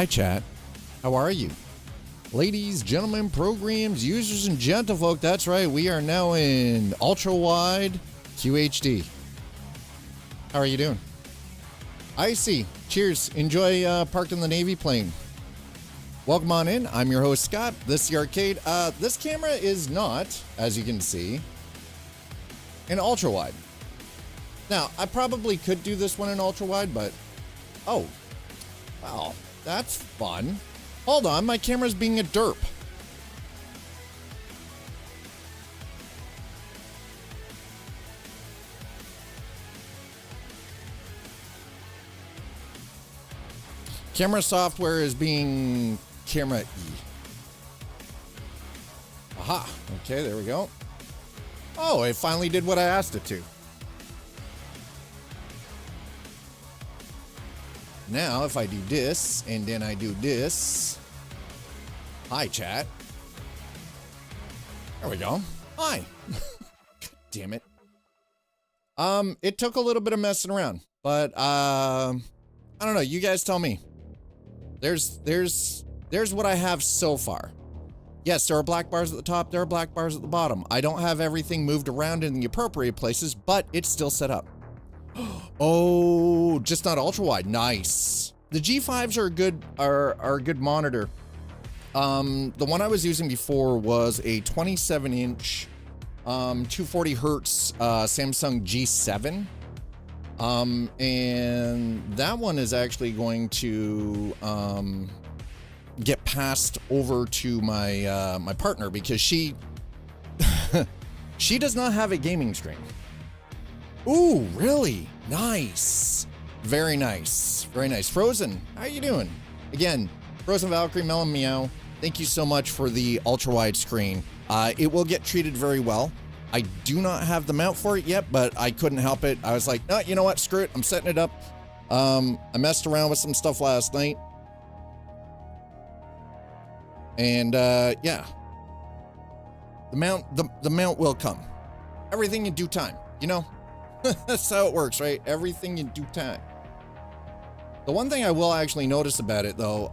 Hi, chat. How are you? Ladies, gentlemen, programs, users, and gentlefolk, that's right. We are now in ultra-wide QHD. How are you doing? I see. Cheers. Enjoy parked in the Navy plane. Welcome on in. I'm your host, Scott. This is the arcade. This camera is not, as you can see, an ultra-wide. Now, I probably could do this one in ultra-wide, but... Oh. Wow. That's fun. Hold on, my camera's being a derp. Camera software is being camera E. Aha. Okay, there we go. Oh, it finally did what I asked it to. Now, if I do this, and then I do this. Hi, chat. There we go. Hi. God damn it. It took a little bit of messing around, but, I don't know. You guys tell me. There's what I have so far. Yes, there are black bars at the top. There are black bars at the bottom. I don't have everything moved around in the appropriate places, but it's still set up. Oh, just not ultra wide. Nice. The G5s are a good monitor. The one I was using before was a 27-inch 240 hertz Samsung G7. And that one is actually going to get passed over to my my partner because she she does not have a gaming screen. Ooh, really? Nice. Very nice. Very nice. Frozen, how you doing? Again, Frozen Valkyrie, Melon Meow, thank you so much for the ultra-wide screen. It will get treated very well. I do not have the mount for it yet, but I couldn't help it. I was like, no, you know what? Screw it. I'm setting it up. I messed around with some stuff last night. And, yeah. The mount will come. Everything in due time, you know? That's how it works, right? Everything in due time. The one thing I will actually notice about it, though,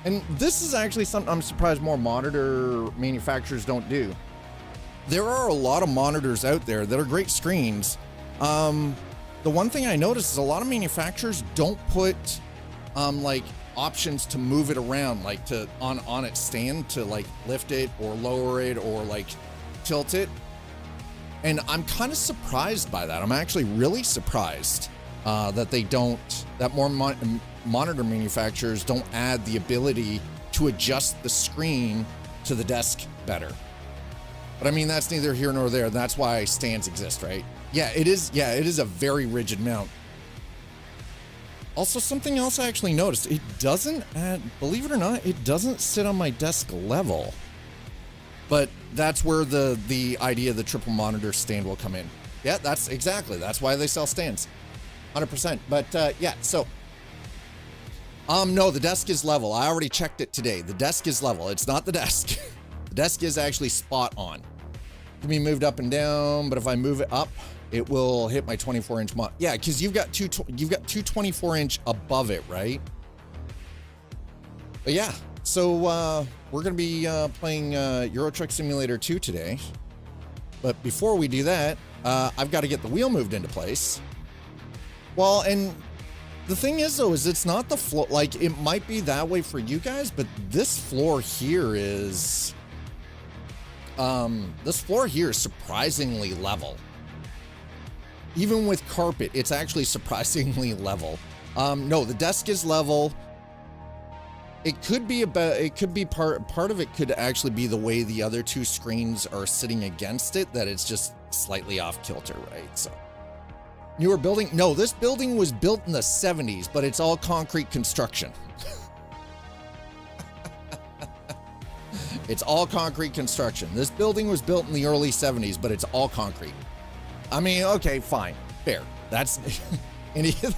and this is actually something I'm surprised more monitor manufacturers don't do. There are a lot of monitors out there that are great screens. The one thing I noticed is a lot of manufacturers don't put, like, options to move it around, like to on its stand to like lift it or lower it or like tilt it. And I'm kind of surprised by that. I'm actually really surprised that they don't, that more monitor manufacturers don't add the ability to adjust the screen to the desk better. But I mean, that's neither here nor there. That's why stands exist, right? Yeah, it is. Yeah, it is a very rigid mount. Also, something else I actually noticed, it doesn't add, believe it or not, it doesn't sit on my desk level. But that's where the idea of the triple monitor stand will come in. Yeah, that's why they sell stands. 100%. But yeah, so no, the desk is level. I already checked it today. The desk is level. It's not the desk. The desk is actually spot on. It can be moved up and down, but if I move it up, it will hit my 24-inch mod. Yeah, because you've got two 24-inch above it, right? But yeah. So, we're going to be playing Euro Truck Simulator 2 today. But before we do that, I've got to get the wheel moved into place. Well, and the thing is, though, is it's not the floor. Like, it might be that way for you guys, but this floor here is... this floor here is surprisingly level. Even with carpet, it's actually surprisingly level. No, the desk is level. It could be part of it could actually be the way the other two screens are sitting against it, that it's just slightly off kilter, right? So, newer building? No, this building was built in the 70s, but it's all concrete construction. It's all concrete construction. This building was built in the early 70s, but it's all concrete. I mean, okay, fine, fair. That's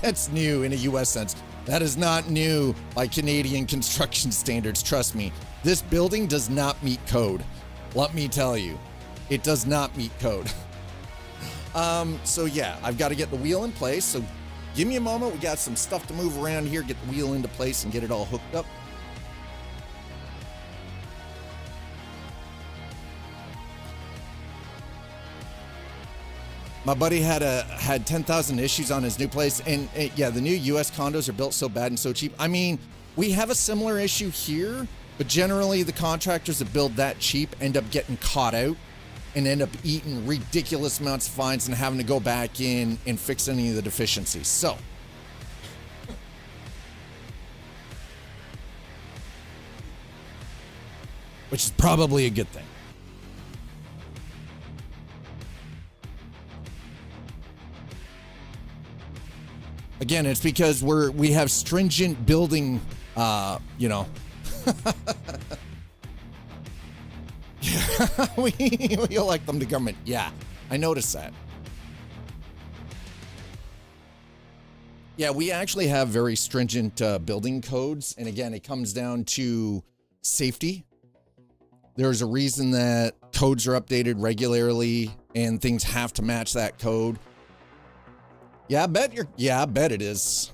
that's new in a U.S. sense. That is not new by Canadian construction standards, trust me. This building does not meet code. Let me tell you, it does not meet code. So yeah, I've got to get the wheel in place. So Give me a moment. We got some stuff to move around here, get the wheel into place and get it all hooked up. My buddy had 10,000 issues on his new place, and yeah, the new US condos are built so bad and so cheap. I mean, we have a similar issue here, but generally the contractors that build that cheap end up getting caught out and end up eating ridiculous amounts of fines and having to go back in and fix any of the deficiencies. So, which is probably a good thing. Again, it's because we have stringent building, you know. we elect them to government. Yeah, I noticed that. Yeah, we actually have very stringent building codes. And again, it comes down to safety. There's a reason that codes are updated regularly and things have to match that code. Yeah, I bet it is.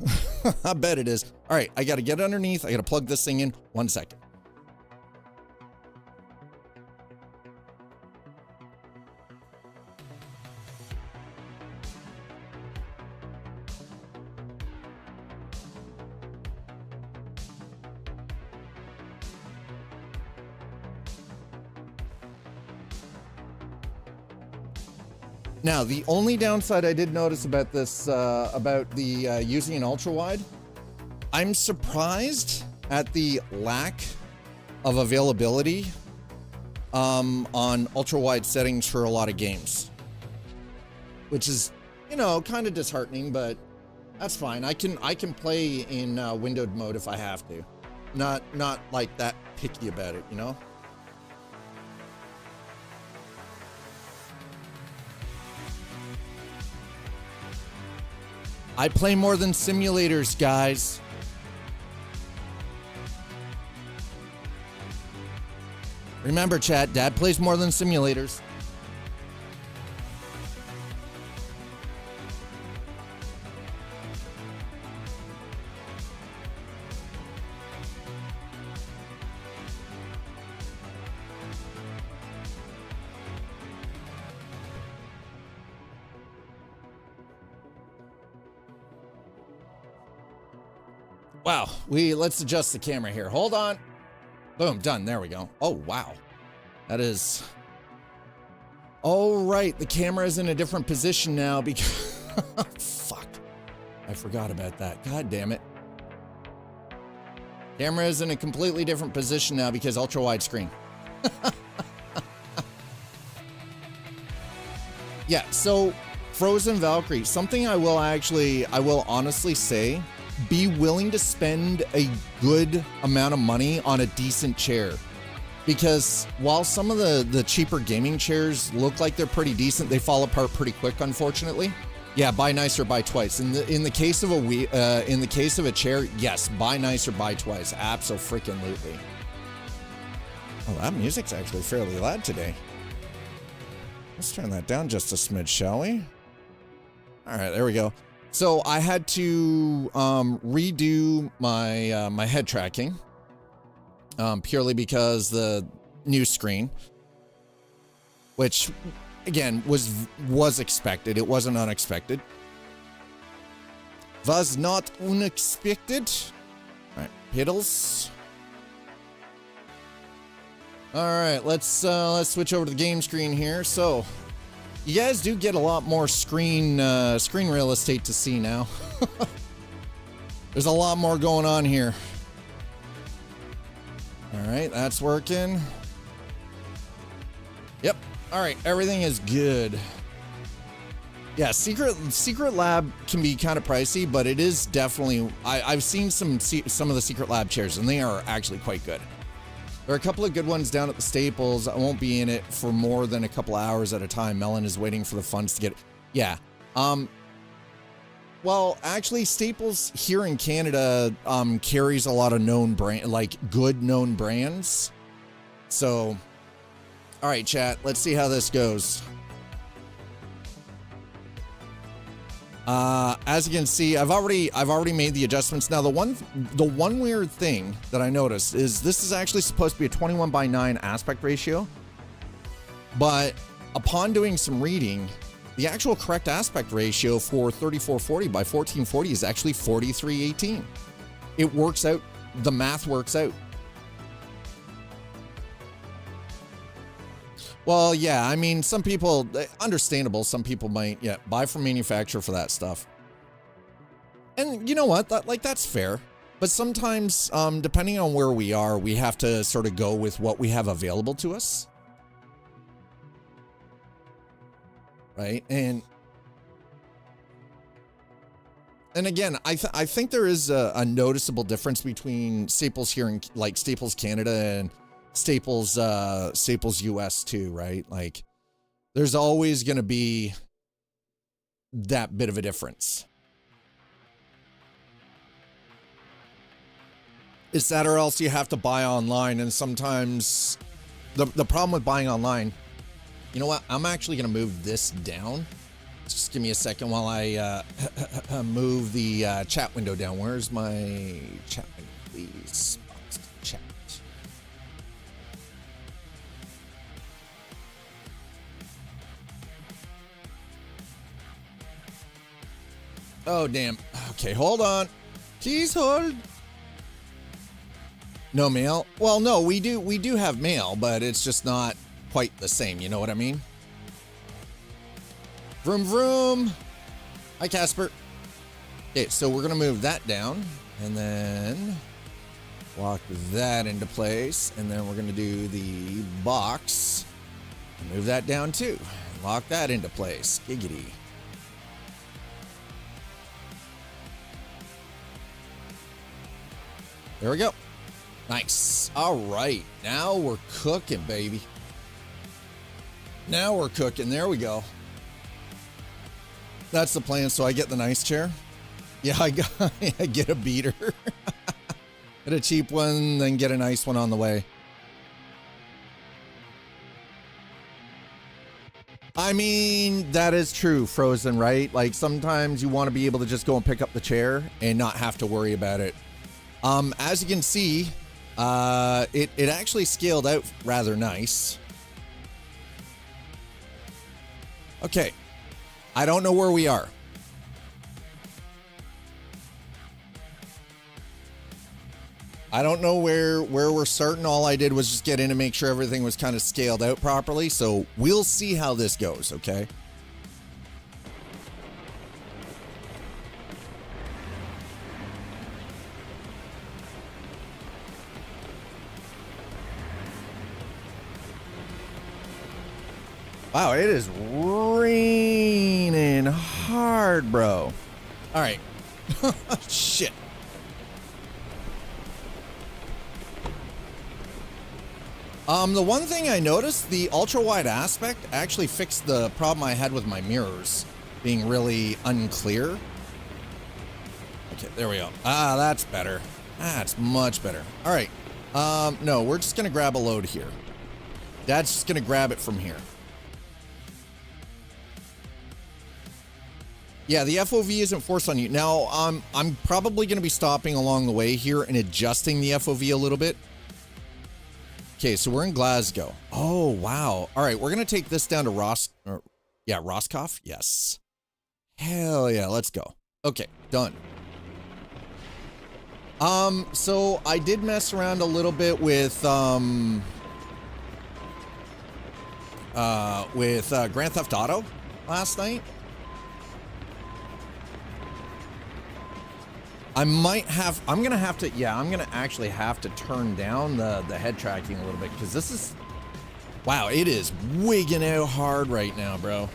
I bet it is. All right, I got to get underneath. I got to plug this thing in. 1 second. Now, the only downside I did notice about this, about the using an ultra-wide, I'm surprised at the lack of availability on ultra-wide settings for a lot of games, which is, you know, kind of disheartening, but that's fine. I can play in windowed mode if I have to. Not like that picky about it, you know? I play more than simulators, guys. Remember, chat, Dad plays more than simulators. Wow, let's adjust the camera here. Hold on. Boom, done. There we go. Oh, wow. That is... Oh, right. The camera is in a different position now because... Fuck. I forgot about that. God damn it. Camera is in a completely different position now because ultra-wide screen. Yeah, so Frozen Valkyrie, something I will honestly say, be willing to spend a good amount of money on a decent chair. Because while some of the cheaper gaming chairs look like they're pretty decent, they fall apart pretty quick, unfortunately. Yeah, buy nice or buy twice. In the case of a chair, yes, buy nice or buy twice. Abso-freaking-lutely. Oh, that music's actually fairly loud today. Let's turn that down just a smidge, shall we? All right, there we go. So I had to redo my my head tracking purely because the new screen, which again was expected. It wasn't unexpected. Was not unexpected. All right, pedals. All right, let's switch over to the game screen here. So. You guys do get a lot more screen real estate to see now. There's a lot more going on here. All right, that's working. Yep. All right, everything is good. Yeah, Secret Lab can be kind of pricey, but it is definitely. I've seen some of the Secret Lab chairs, and they are actually quite good. There are a couple of good ones down at the Staples. I won't be in it for more than a couple hours at a time. Melon is waiting for the funds to get it. Yeah. Well, actually, Staples here in Canada carries a lot of known good known brands. So, all right, chat. Let's see how this goes. As you can see, I've already made the adjustments. Now, the one weird thing that I noticed is this is actually supposed to be a 21:9 aspect ratio, but upon doing some reading, the actual correct aspect ratio for 3440 by 1440 is actually 4318. It works out. The math works out. Well, yeah, I mean, some people, understandable, some people might, yeah, buy from manufacturer for that stuff. And you know what? That's fair. But sometimes, depending on where we are, we have to sort of go with what we have available to us. Right? And again, I think there is a noticeable difference between Staples here and like Staples Canada and Staples US too, right? Like there's always going to be that bit of a difference. It's that or else you have to buy online, and sometimes the problem with buying online, you know what? I'm actually going to move this down. Just give me a second while I move the chat window down. Where's my chat window, please? Chat. Oh, damn. Okay, hold on. Please hold. No mail? Well, no, we do have mail, but it's just not quite the same. You know what I mean? Vroom, vroom. Hi, Casper. Okay, so we're going to move that down and then lock that into place. And then we're going to do the box and move that down too. Lock that into place. Giggity. There we go. Nice. All right. Now we're cooking, baby. Now we're cooking. There we go. That's the plan. So I get the nice chair. Yeah, I get a beater. Get a cheap one, then get a nice one on the way. I mean, that is true, Frozen, right? Like sometimes you want to be able to just go and pick up the chair and not have to worry about it. As you can see, it actually scaled out rather nice. Okay. I don't know where we are. I don't know where we're starting. All I did was just get in and make sure everything was kind of scaled out properly. So we'll see how this goes, okay? Wow, it is raining hard, bro. All right. Shit. The one thing I noticed, the ultra-wide aspect actually fixed the problem I had with my mirrors being really unclear. Okay, there we go. Ah, that's better. That's much better. All right. No, we're just going to grab a load here. Dad's just going to grab it from here. Yeah, the FOV isn't forced on you. Now, I'm probably going to be stopping along the way here and adjusting the FOV a little bit. Okay, so we're in Glasgow. Oh, wow. All right, we're going to take this down to Roscoff. Yes. Hell yeah, let's go. Okay, done. So I did mess around a little bit with Grand Theft Auto last night. I'm gonna actually have to turn down the head tracking a little bit because this is, wow, it is wigging out hard right now, bro.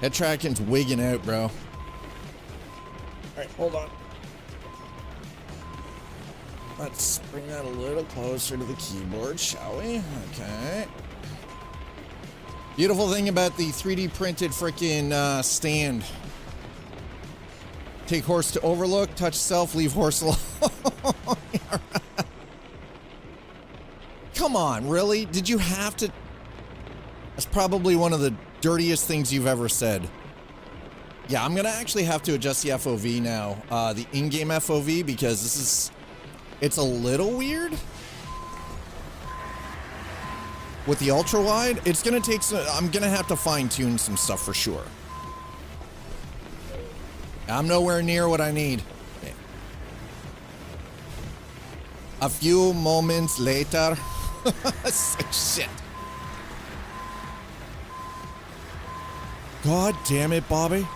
Head tracking's wigging out, bro. All right, hold on. Let's bring that a little closer to the keyboard, shall we? Okay. Beautiful thing about the 3D printed freaking stand. Take horse to overlook, touch self, leave horse alone. Come on, really? Did you have to? That's probably one of the dirtiest things you've ever said. Yeah, I'm gonna actually have to adjust the FOV now, the in-game FOV, because it's a little weird. With the ultra wide, it's gonna take some, I'm gonna have to fine tune some stuff for sure. I'm nowhere near what I need. Okay. A few moments later. Shit. God damn it, Bobby.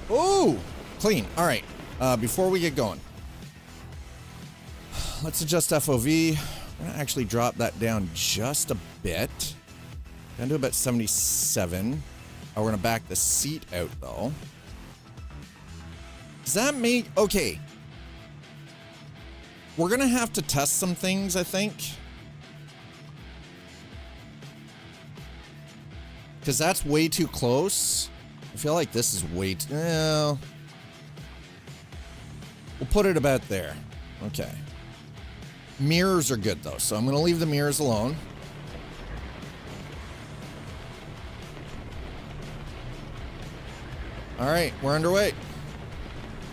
Ooh, clean. All right. Before we get going, let's adjust FOV. I'm gonna actually drop that down just a bit. Down to about 77. Oh, we're gonna back the seat out though. Does that make, okay. We're gonna have to test some things, I think. Because that's way too close. I feel like this is way too, well, we'll put it about there. Okay. Mirrors are good though, so I'm gonna leave the mirrors alone. All right, we're underway.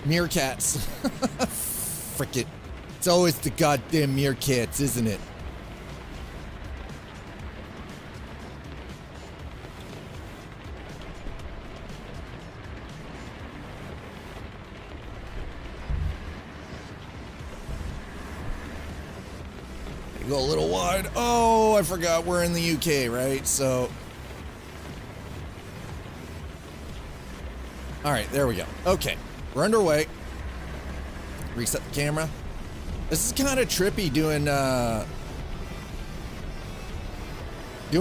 Meerkats. Frick it. It's always the goddamn meerkats, isn't it? Go a little wide. Oh, I forgot we're in the UK, right? So, all right, there we go. Okay, we're underway. Reset the camera. This is kind of trippy doing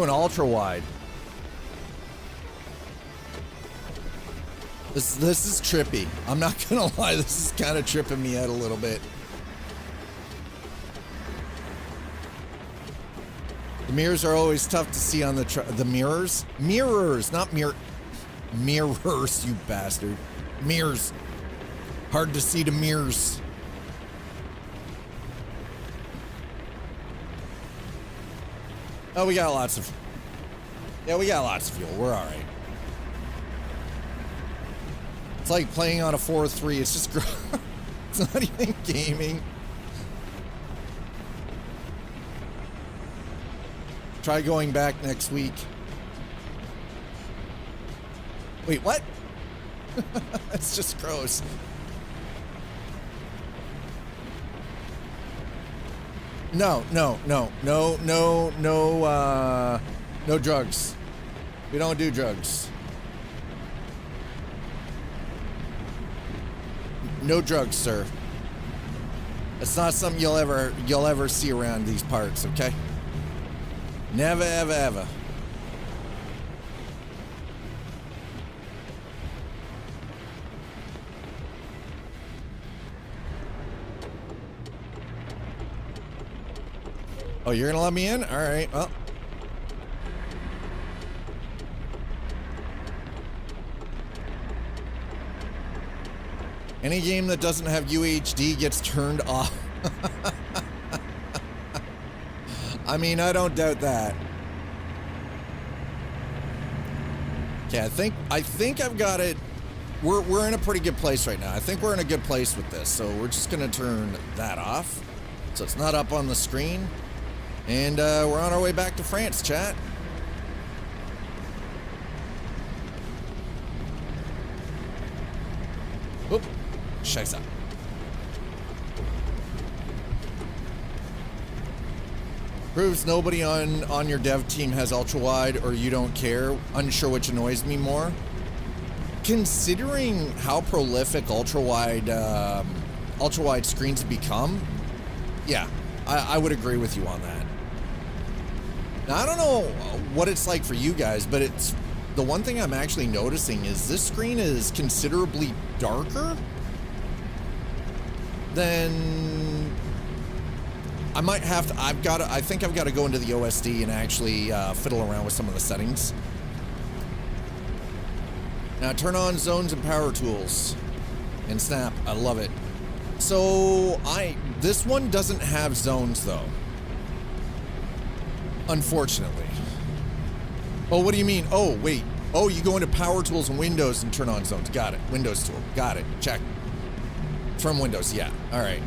ultra wide. This is trippy. I'm not gonna lie. This is kind of tripping me out a little bit. The mirrors are always tough to see on the mirrors. Mirrors, not mirrors, you bastard. Mirrors. Hard to see the mirrors. Oh, we got lots of... Yeah, we got lots of fuel. We're all right. It's like playing on a 4-3. It's just... It's not even gaming. Try going back next week. Wait, what? It's just gross. No drugs. We don't do drugs. No drugs, sir. It's not something you'll ever see around these parts, okay? Never, ever, ever. Oh, you're gonna let me in? All right, well. Any game that doesn't have UHD gets turned off. I mean, I don't doubt that. Okay, I think I've got it. We're in a pretty good place right now. I think we're in a good place with this. So we're just gonna turn that off, so it's not up on the screen. And we're on our way back to France, chat. Oop, scheiße. Proves nobody on your dev team has ultra wide, or you don't care. Unsure which annoys me more. Considering how prolific ultra wide screens have become, yeah, I would agree with you on that. Now, I don't know what it's like for you guys, but it's the one thing I'm actually noticing is this screen is considerably darker than I might have to. I think I've got to go into the OSD and actually fiddle around with some of the settings. Now turn on zones and power tools and snap. I love it. So this one doesn't have zones though. Unfortunately. Oh, what do you mean? Oh, wait. Oh, you go into Power Tools and Windows and turn on zones. Got it. Windows tool. Got it. Check. From Windows, yeah. All right.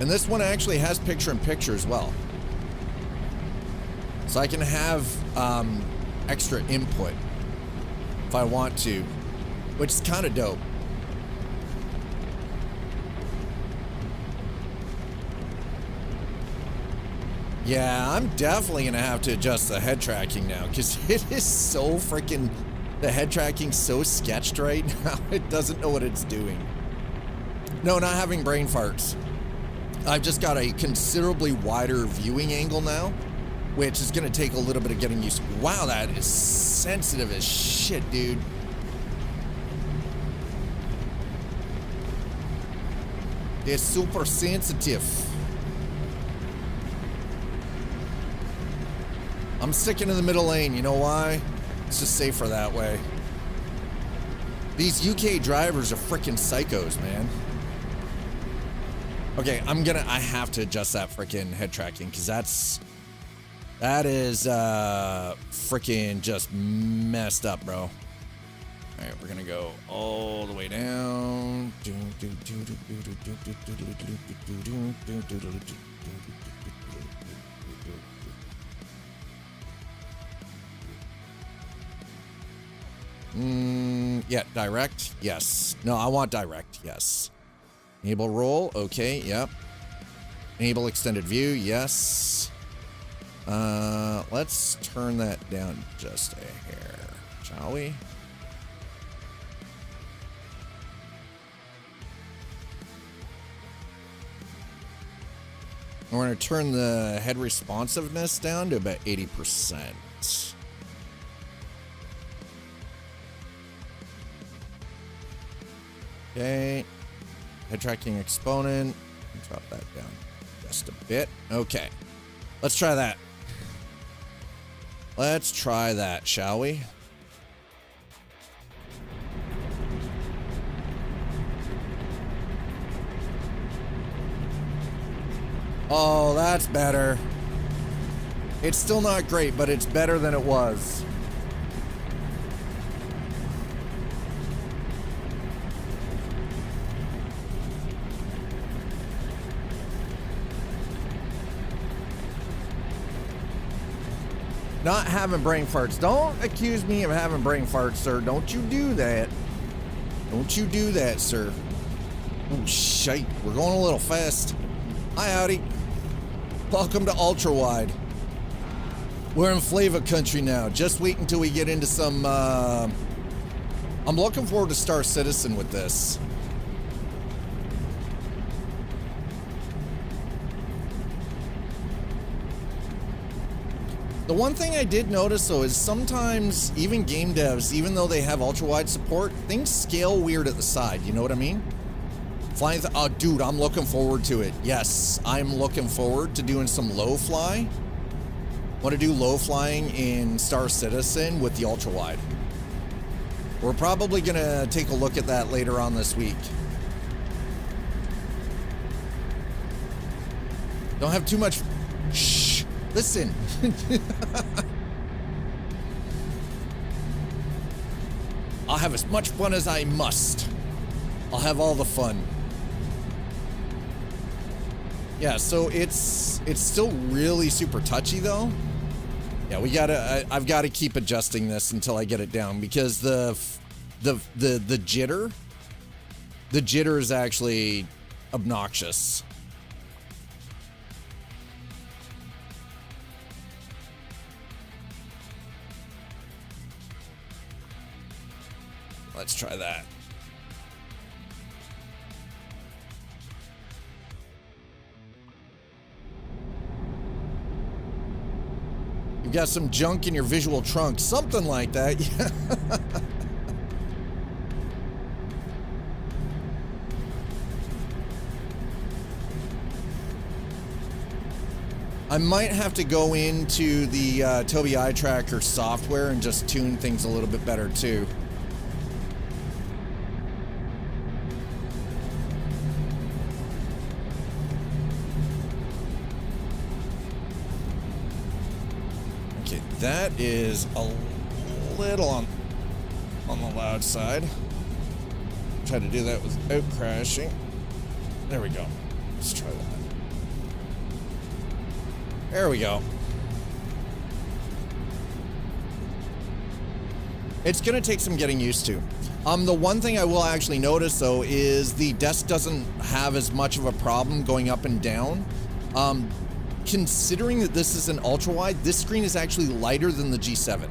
And this one actually has picture-in-picture as well. So I can have extra input if I want to, which is kind of dope. Yeah, I'm definitely going to have to adjust the head tracking now because it is so freaking... The head tracking's so sketched right now, it doesn't know what it's doing. No, not having brain farts. I've just got a considerably wider viewing angle now, which is going to take a little bit of getting used to. Wow, that is sensitive as shit, dude. It's super sensitive. I'm sticking in the middle lane. You know why? It's just safer that way. These UK drivers are freaking psychos, man. Okay, I have to adjust that freaking head tracking because that is freaking just messed up, bro. All right, we're gonna go all the way down. Yeah, direct. Yes. No, I want direct. Yes. Enable roll. Okay. Yep. Enable extended view. Yes. Let's turn that down just a hair, shall we? We're going to turn the head responsiveness down to about 80%. Okay. Head tracking exponent. Drop that down just a bit. Okay. Let's try that. Let's try that, shall we? Oh, that's better. It's still not great, but it's better than it was. Not having brain farts. Don't accuse me of having brain farts, sir. Don't you do that. Don't you do that, sir. Oh, shite. We're going a little fast. Hi, howdy. Welcome to ULTRAWIDE. We're in flavor country now. Just wait until we get into some... I'm looking forward to Star Citizen with this. The one thing I did notice, though, is sometimes even game devs, even though they have ultra-wide support, things scale weird at the side. You know what I mean? Flying, oh, dude, I'm looking forward to it. Yes, I'm looking forward to doing some low fly. Want to do low flying in Star Citizen with the ultra-wide. We're probably going to take a look at that later on this week. Don't have too much... Shh. Listen. I'll have as much fun as I must. I'll have all the fun. Yeah, so it's still really super touchy though. Yeah, I've got to keep adjusting this until I get it down because the jitter is actually obnoxious. Let's try that. You've got some junk in your visual trunk, something like that. I might have to go into the Toby Eye Tracker software and just tune things a little bit better too. that is a little on the loud side. Try to do that without crashing. There we go. Let's try that. There we go. It's gonna take some getting used to. The one thing I will actually notice though is the desk doesn't have as much of a problem going up and down. Considering that this is an ultra wide, this screen is actually lighter than the G7.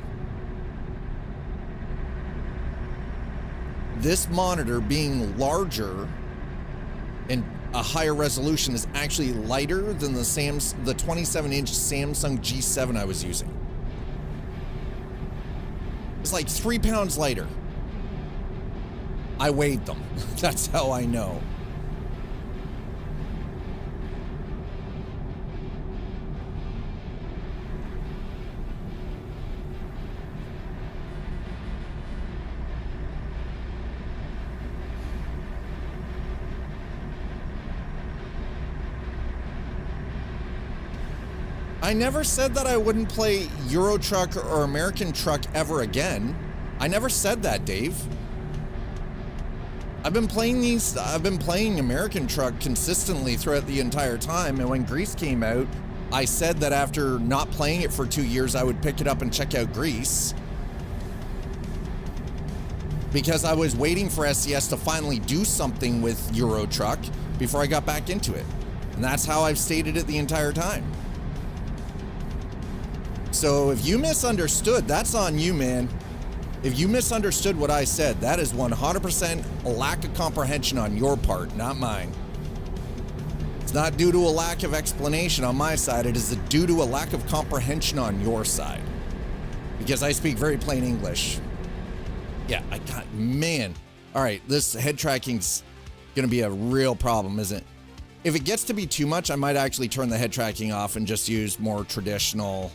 This monitor being larger and a higher resolution is actually lighter than the 27-inch Samsung G7 I was using. It's like 3 pounds lighter. I weighed them. That's how I know. I never said that I wouldn't play Euro Truck or American Truck ever again. I never said that, Dave. I've been playing American Truck consistently throughout the entire time, and when Grease came out, I said that after not playing it for 2 years, I would pick it up and check out Grease. Because I was waiting for SCS to finally do something with Euro Truck before I got back into it. And that's how I've stated it the entire time. So if you misunderstood, that's on you, man. If you misunderstood what I said, that is 100% a lack of comprehension on your part, not mine. It's not due to a lack of explanation on my side. It is due to a lack of comprehension on your side. Because I speak very plain English. Yeah, man. All right, this head tracking's gonna be a real problem, isn't it? If it gets to be too much, I might actually turn the head tracking off and just use more traditional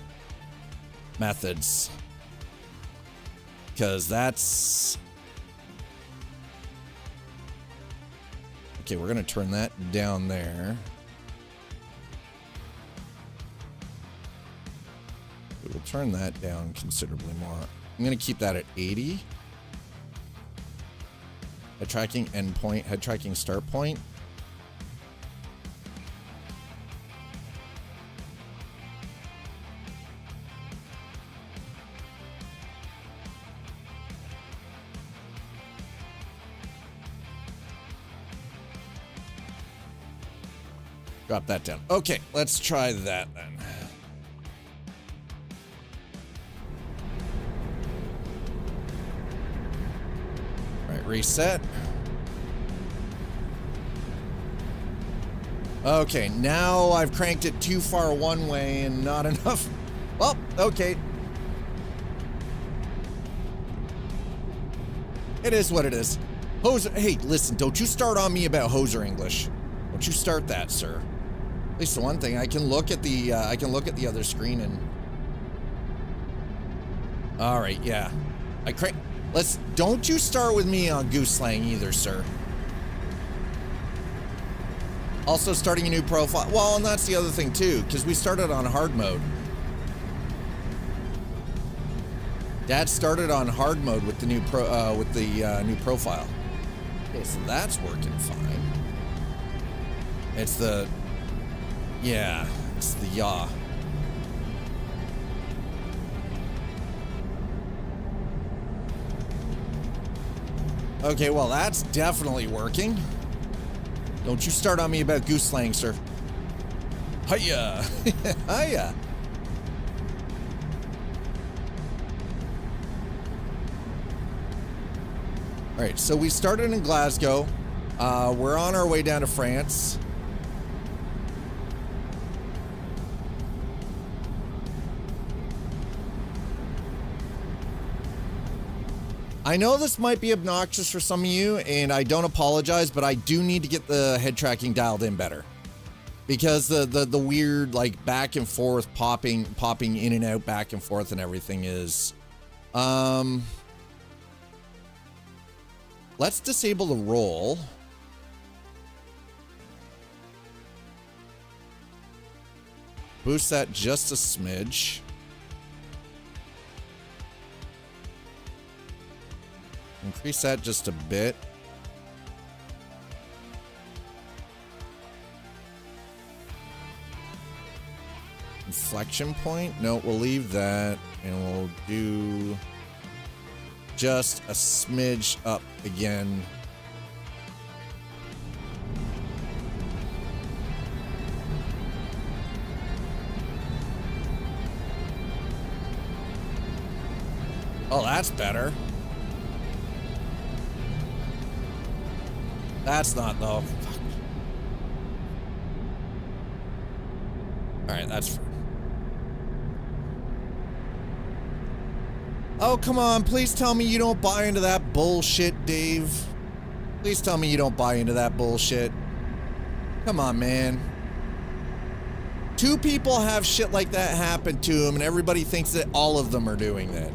methods, because that's okay. We're gonna turn that down there. We will turn that down considerably more. I'm gonna keep that at 80. Head tracking endpoint, head tracking start point. Drop that down. Okay, let's try that then. All right, reset. Okay, now I've cranked it too far one way and not enough. Well, okay. It is what it is. Hoser, hey, listen, don't you start on me about Hoser English. Don't you start that, sir. At least the one thing I can look at the other screen and. All right, yeah. Don't you start with me on goose slang either, sir. Also starting a new profile. Well, and that's the other thing too, because we started on hard mode. Dad started on hard mode with the new new profile. Okay, so that's working fine. It's the yaw. Okay, well, that's definitely working. Don't you start on me about goose slang, sir. Hiya! Hiya! All right, so we started in Glasgow. We're on our way down to France. I know this might be obnoxious for some of you, and I don't apologize, but I do need to get the head tracking dialed in better. Because the weird, like, back and forth, popping in and out, back and forth and everything is... Let's disable the roll. Boost that just a smidge. Increase that just a bit. Inflection point? No, we'll leave that and we'll do just a smidge up again. Oh, that's better. That's not though. Fuck. All right, that's fine. Oh, come on. Please tell me you don't buy into that bullshit, Dave. Please tell me you don't buy into that bullshit. Come on, man. 2 people have shit like that happen to them, and everybody thinks that all of them are doing that.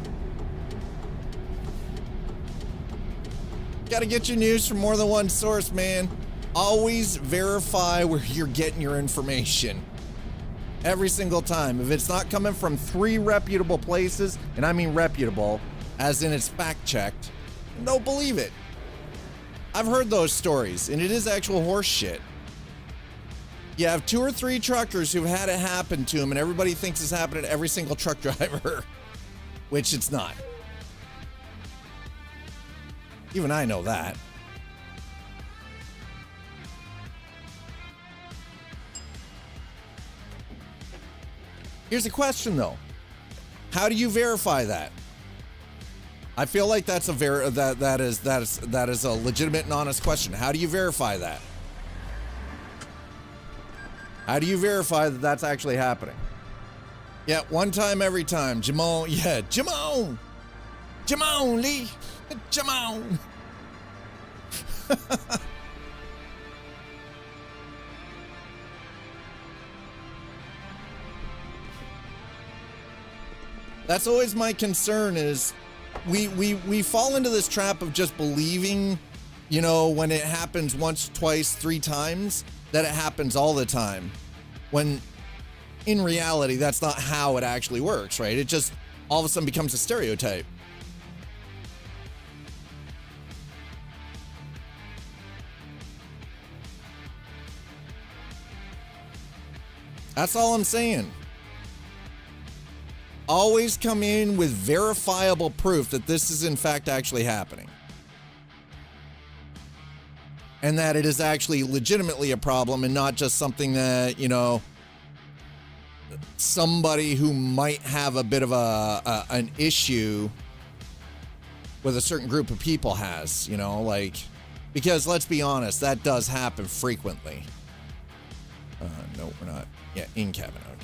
Gotta get your news from more than one source, man. Always verify where you're getting your information. Every single time. If it's not coming from 3 reputable places, and I mean reputable, as in it's fact-checked, don't believe it. I've heard those stories, and it is actual horse shit. You have 2 or 3 truckers who've had it happen to them, and everybody thinks it's happening to every single truck driver, which it's not. Even I know that. Here's a question though. How do you verify that? I feel like that's a that is a legitimate and honest question. How do you verify that? How do you verify that that's actually happening? Yeah, one time every time. Jamon, yeah, Jamon. Jamon Lee. Jamon. That's always my concern is we fall into this trap of just believing, you know, when it happens once, twice, 3 times, that it happens all the time. When in reality, that's not how it actually works, right? It just all of a sudden becomes a stereotype. That's all I'm saying. Always come in with verifiable proof that this is in fact actually happening. And that it is actually legitimately a problem and not just something that, you know, somebody who might have a bit of an issue with a certain group of people has, you know, like, because let's be honest, that does happen frequently. No, we're not. Yeah, in cabin. Okay.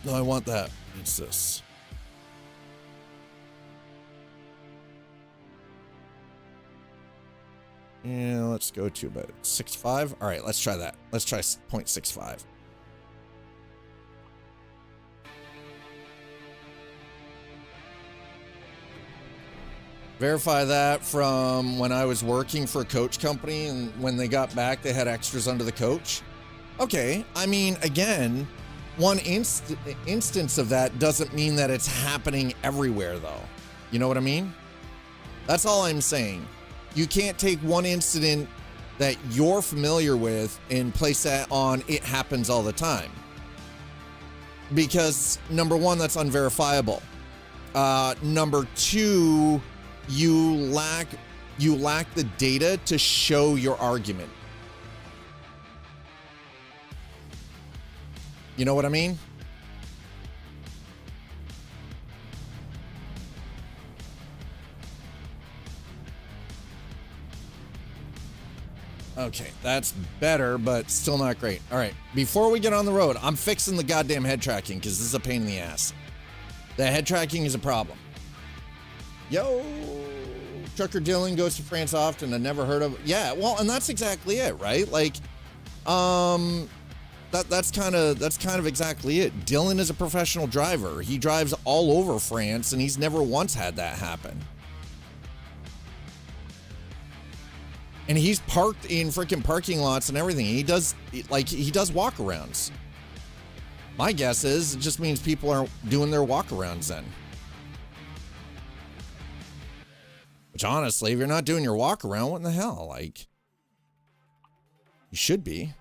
No, I want that. It's this. Yeah, let's go to about 6.5. All right, let's try that. Let's try 0.65. Verify that from when I was working for a coach company, and when they got back, they had extras under the coach. Okay, I mean, again, one instance of that doesn't mean that it's happening everywhere, though. You know what I mean? That's all I'm saying. You can't take one incident that you're familiar with and place that on it happens all the time. Because, number one, that's unverifiable. Number two, you lack the data to show your argument. You know what I mean? Okay, that's better, but still not great. All right, before we get on the road, I'm fixing the goddamn head tracking because this is a pain in the ass. The head tracking is a problem. Yo, Trucker Dylan goes to France often. I never heard of. Yeah, well, and that's exactly it, right? Like, that's kind of exactly it. Dylan is a professional driver. He drives all over France, and he's never once had that happen. And he's parked in freaking parking lots and everything. He does walkarounds. My guess is it just means people aren't doing their walkarounds then. Which honestly, if you're not doing your walkaround, what in the hell? Like, you should be.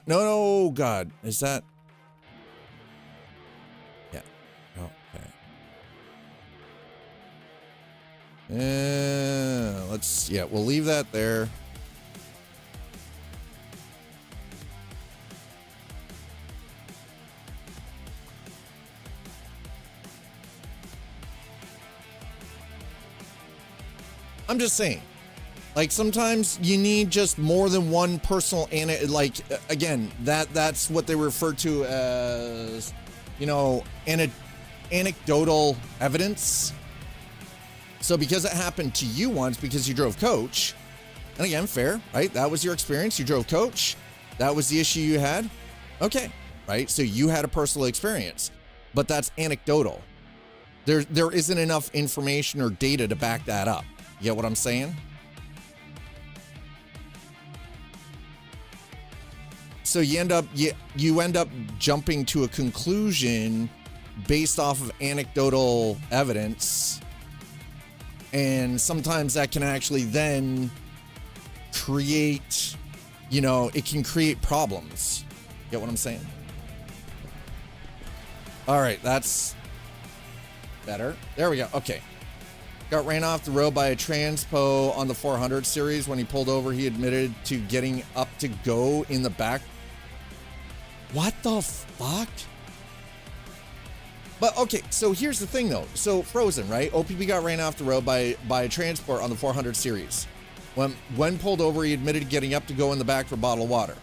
No, God, is that? Yeah. Okay. We'll leave that there. I'm just saying, like, sometimes you need just more than one personal, like, again, that's what they refer to as, you know, anecdotal evidence. So because it happened to you once because you drove coach, and again, fair, right? That was your experience. You drove coach. That was the issue you had. Okay, right? So you had a personal experience, but that's anecdotal. There isn't enough information or data to back that up. You get what I'm saying? So you end up jumping to a conclusion based off of anecdotal evidence. And sometimes that can actually then create, you know, it can create problems. Get what I'm saying? All right, that's better. There we go. Okay. Got ran off the road by a transpo on the 400 series. When he pulled over, he admitted to getting up to go in the back. What the fuck? But okay, so here's the thing though. So Frozen, right? OPP got ran off the road by a transport on the 400 series. When pulled over, he admitted to getting up to go in the back for a bottle of water.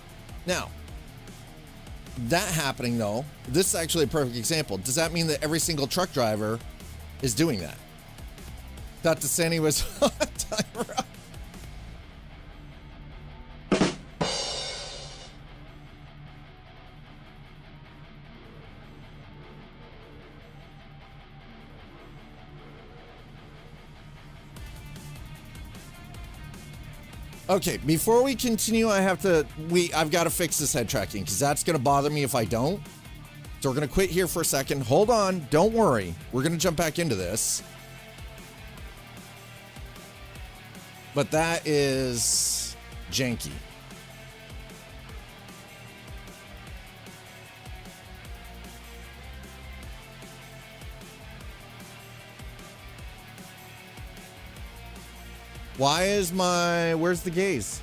Now, that happening though, this is actually a perfect example. Does that mean that every single truck driver is doing that? Thought Desani was on timer. Okay, before we continue, I've got to fix this head tracking because that's going to bother me if I don't. So we're going to quit here for a second. Hold on. Don't worry. We're going to jump back into this. But that is janky. Why is where's the gaze?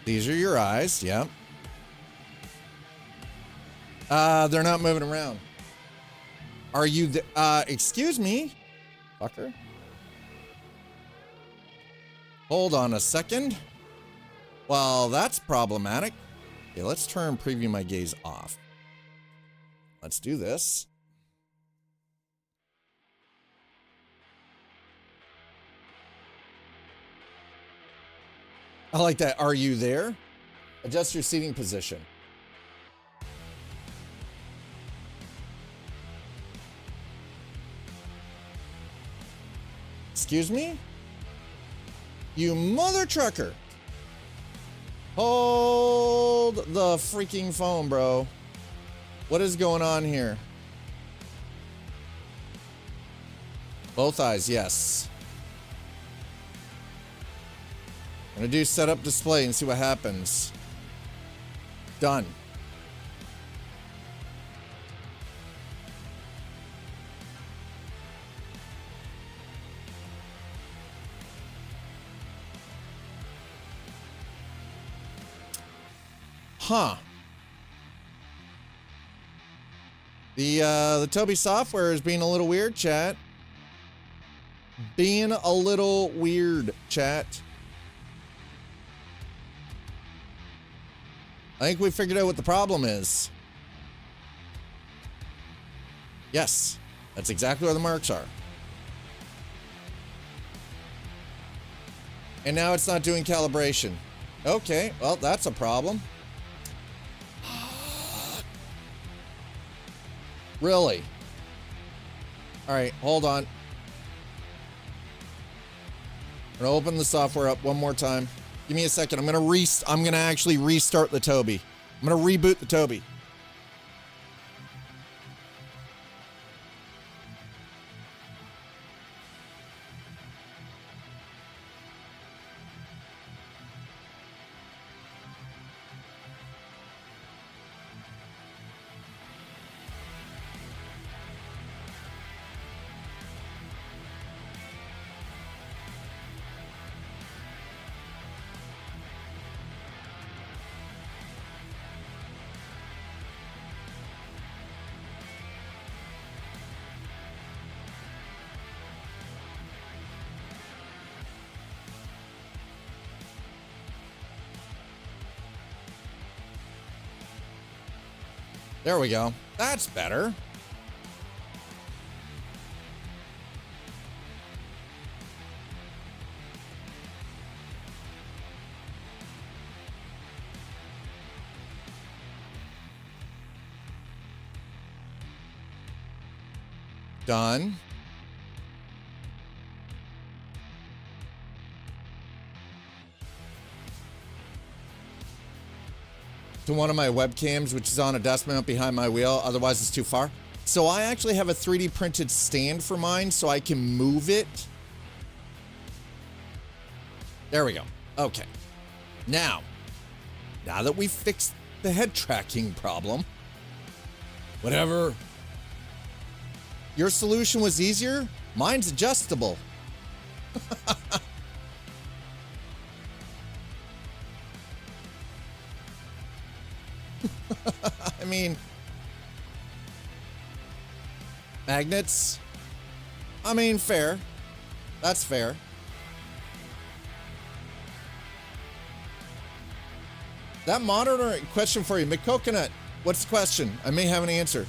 These are your eyes, yep. They're not moving around. Are you excuse me, fucker? Hold on a second. Well, that's problematic. Okay, let's turn preview my gaze off. Let's do this. I like that. Are you there? Adjust your seating position. Excuse me? You mother trucker. Hold the freaking phone, bro. What is going on here? Both eyes, yes. I'm gonna do setup display and see what happens. Done. Huh. The Toby software is being a little weird, chat. Being a little weird, chat. I think we figured out what the problem is. Yes, that's exactly where the marks are. And now it's not doing calibration. Okay, well, that's a problem. Really? All right, hold on. I'm gonna open the software up one more time. Give me a second. I'm gonna actually restart the Toby. I'm gonna reboot the Toby. There we go. That's better. Done. To one of my webcams, which is on a desk mount behind my wheel, otherwise it's too far. So I actually have a 3D printed stand for mine so I can move it. There we go. Okay. Now that we've fixed the head tracking problem, whatever. Your solution was easier, mine's adjustable. I mean, magnets. I mean, fair. That's fair. That monitor question for you, McCoconut. What's the question? I may have an answer.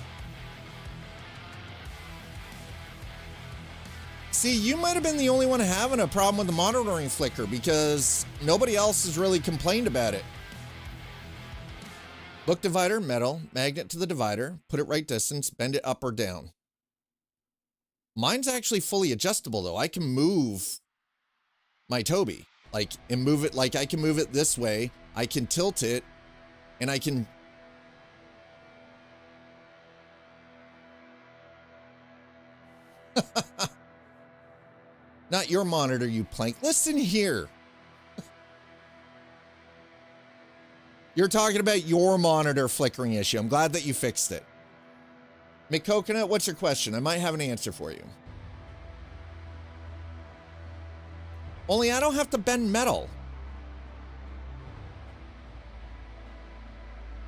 See, you might have been the only one having a problem with the monitoring flicker because nobody else has really complained about it. Book divider, metal, magnet to the divider, put it right distance, bend it up or down. Mine's actually fully adjustable though. I can move my Toby, and move it, I can move it this way. I can tilt it and I can. Not your monitor, you plank. Listen here. You're talking about your monitor flickering issue. I'm glad that you fixed it. McCoconut, what's your question? I might have an answer for you. Only I don't have to bend metal.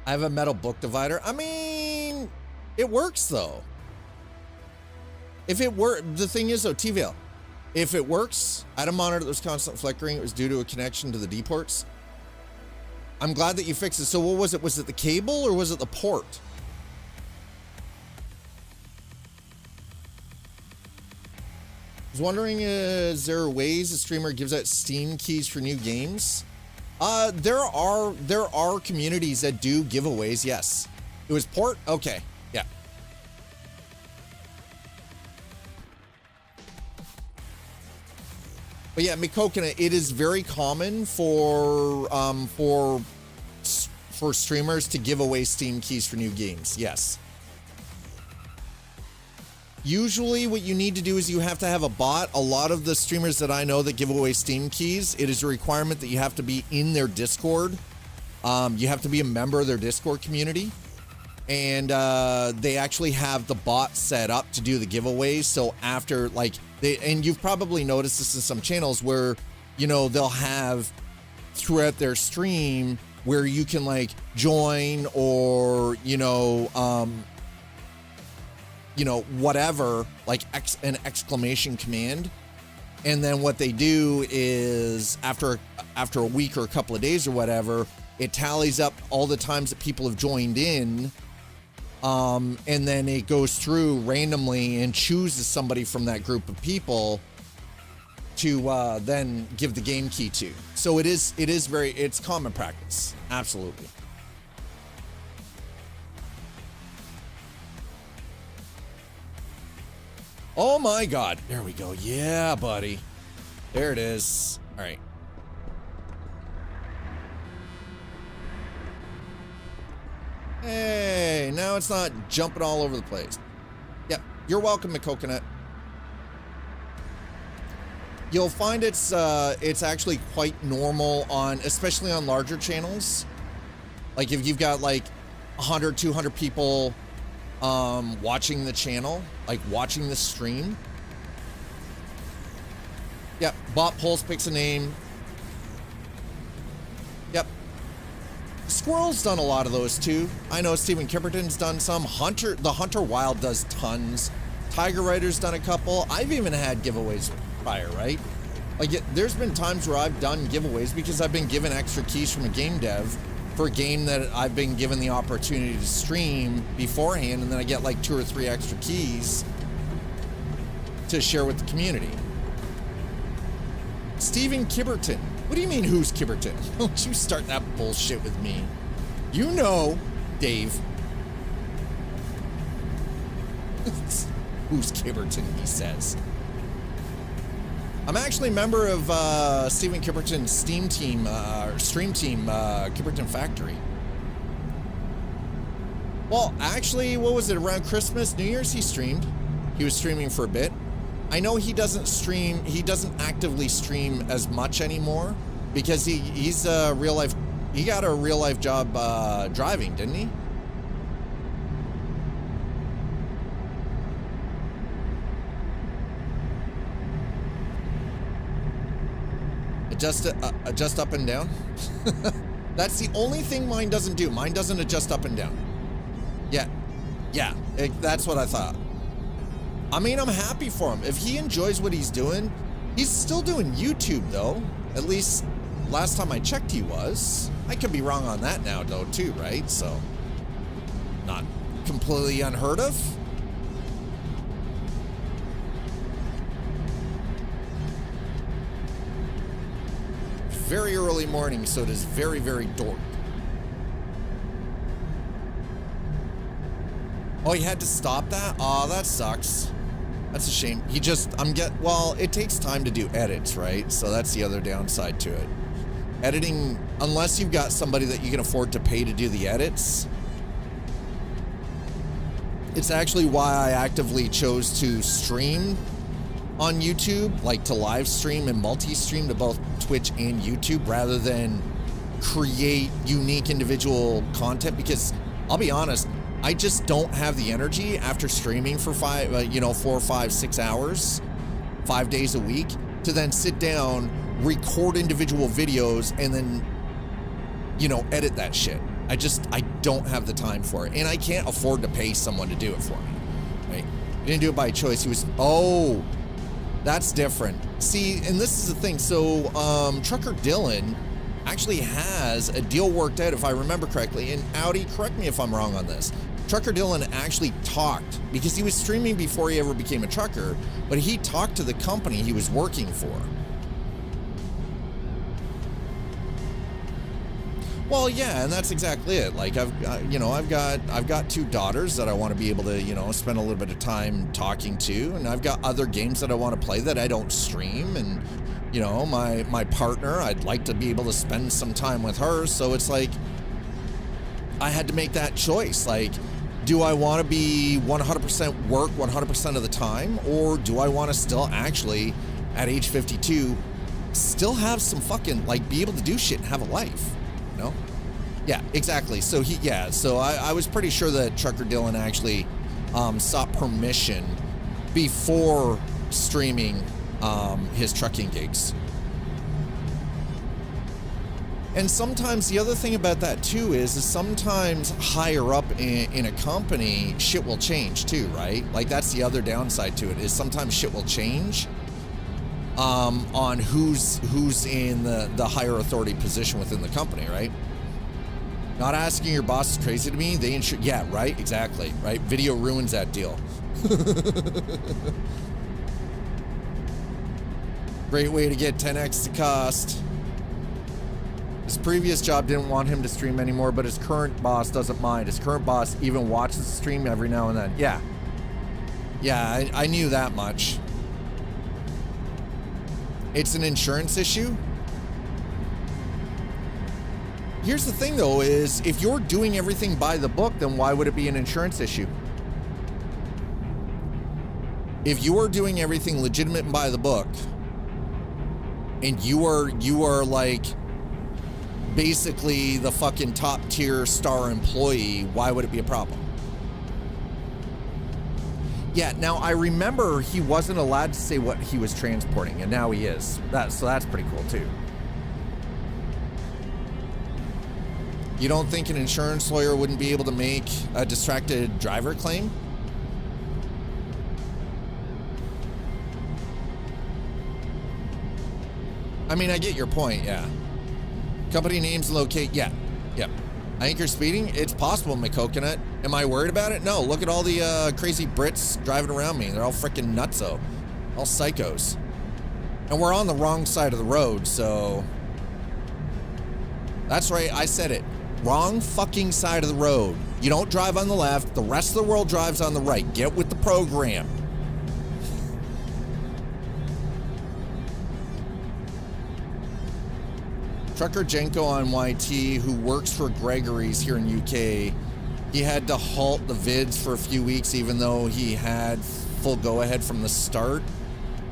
I have a metal book divider. I mean, it works though. If it were, the thing is though, TVL, if it works, I had a monitor that was constant flickering. It was due to a connection to the D ports. I'm glad that you fixed it. So what was it? Was it the cable or was it the port? I was wondering, is there ways a streamer gives out Steam keys for new games? There are communities that do giveaways, yes. It was port? Okay, yeah. But yeah, McCoconut, it is very common for streamers to give away Steam keys for new games. Yes. Usually what you need to do is you have to have a bot. A lot of the streamers that I know that give away Steam keys, it is a requirement that you have to be in their Discord. You have to be a member of their Discord community. And they actually have the bot set up to do the giveaways. So after, and you've probably noticed this in some channels where, they'll have throughout their stream where you can join or, whatever, an exclamation command. And then what they do is after a week or a couple of days or whatever, it tallies up all the times that people have joined in. And then it goes through randomly and chooses somebody from that group of people to then give the game key to. So it's common practice. Absolutely. Oh my God. There we go. Yeah, buddy. There it is. All right. Hey, now it's not jumping all over the place. Yep. You're welcome, McCoconut. You'll find it's actually quite normal on, especially on larger channels. Like if you've got like 100, 200 people watching the channel, like watching the stream. Yep, Bot Pulse picks a name. Yep. Squirrel's done a lot of those too. I know Stephen Kipperton's done some. The Hunter Wild does tons. Tiger Rider's done a couple. I've even had giveaways prior, right? Like there's been times where I've done giveaways because I've been given extra keys from a game dev for a game that I've been given the opportunity to stream beforehand, and then I get like 2 or 3 extra keys to share with the community. Stephen Kibberton. What do you mean, who's Kibberton? Don't you start that bullshit with me. You know, Dave. Who's Kibberton, he says. I'm actually a member of Stephen Kibberton's stream team, Kibberton Factory. Well, actually, what was it, around Christmas, New Year's, he streamed. He was streaming for a bit. I know he doesn't stream, he doesn't actively stream as much anymore because he's a real life, he got a real life job driving, didn't he? Adjust up and down. That's the only thing mine doesn't do. Mine doesn't adjust up and down. Yeah, that's what I thought. I mean, I'm happy for him. If he enjoys what he's doing, he's still doing YouTube though. At least last time I checked he was. I could be wrong on that now though too, right? So not completely unheard of. Very early morning, so it is very, very dark. Oh, he had to stop that? Oh, that sucks. That's a shame. Well, it takes time to do edits, right? So that's the other downside to it. Editing, unless you've got somebody that you can afford to pay to do the edits. It's actually why I actively chose to stream on YouTube, like to live stream and multi-stream to both Twitch and YouTube rather than create unique individual content, because I'll be honest, I just don't have the energy after streaming for 4, 5, 6 hours, 5 days a week to then sit down, record individual videos and then, edit that shit. I don't have the time for it, and I can't afford to pay someone to do it for me, right? He didn't do it by choice. He was, that's different. See, and this is the thing. So, Trucker Dylan actually has a deal worked out, if I remember correctly. And Audi, correct me if I'm wrong on this. Trucker Dylan actually talked, because he was streaming before he ever became a trucker, but he talked to the company he was working for. Well, yeah, and that's exactly it. Like I've got 2 daughters that I want to be able to, spend a little bit of time talking to, and I've got other games that I want to play that I don't stream, and my partner, I'd like to be able to spend some time with her. So it's like I had to make that choice. Like, do I want to be 100% work 100% of the time, or do I want to still actually at age 52 still have some fucking be able to do shit and have a life? No? Yeah, exactly. So I was pretty sure that Trucker Dylan actually sought permission before streaming his trucking gigs. And sometimes the other thing about that too is sometimes higher up in a company, shit will change too, right? Like that's the other downside to it, is sometimes shit will change on who's in the higher authority position within the company, right? Not asking your boss is crazy to me. Yeah, right, exactly, right? Video ruins that deal. Great way to get 10x the cost. His previous job didn't want him to stream anymore, but his current boss doesn't mind. His current boss even watches the stream every now and then. Yeah. Yeah, I knew that much. It's an insurance issue. Here's the thing, though, is if you're doing everything by the book, then why would it be an insurance issue? If you are doing everything legitimate and by the book, and you are like basically the fucking top tier star employee, why would it be a problem? Yeah, now I remember he wasn't allowed to say what he was transporting, and now he is. So that's pretty cool too. You don't think an insurance lawyer wouldn't be able to make a distracted driver claim? I mean, I get your point, yeah. Company names locate, yeah. I think you're speeding. It's possible, McCoconut. Am I worried about it? No, look at all the crazy Brits driving around me. They're all freaking nutso. All psychos. And we're on the wrong side of the road, so... That's right, I said it. Wrong fucking side of the road. You don't drive on the left. The rest of the world drives on the right. Get with the program. Trucker Jenko on YT, who works for Gregory's here in UK, he had to halt the vids for a few weeks, even though he had full go-ahead from the start.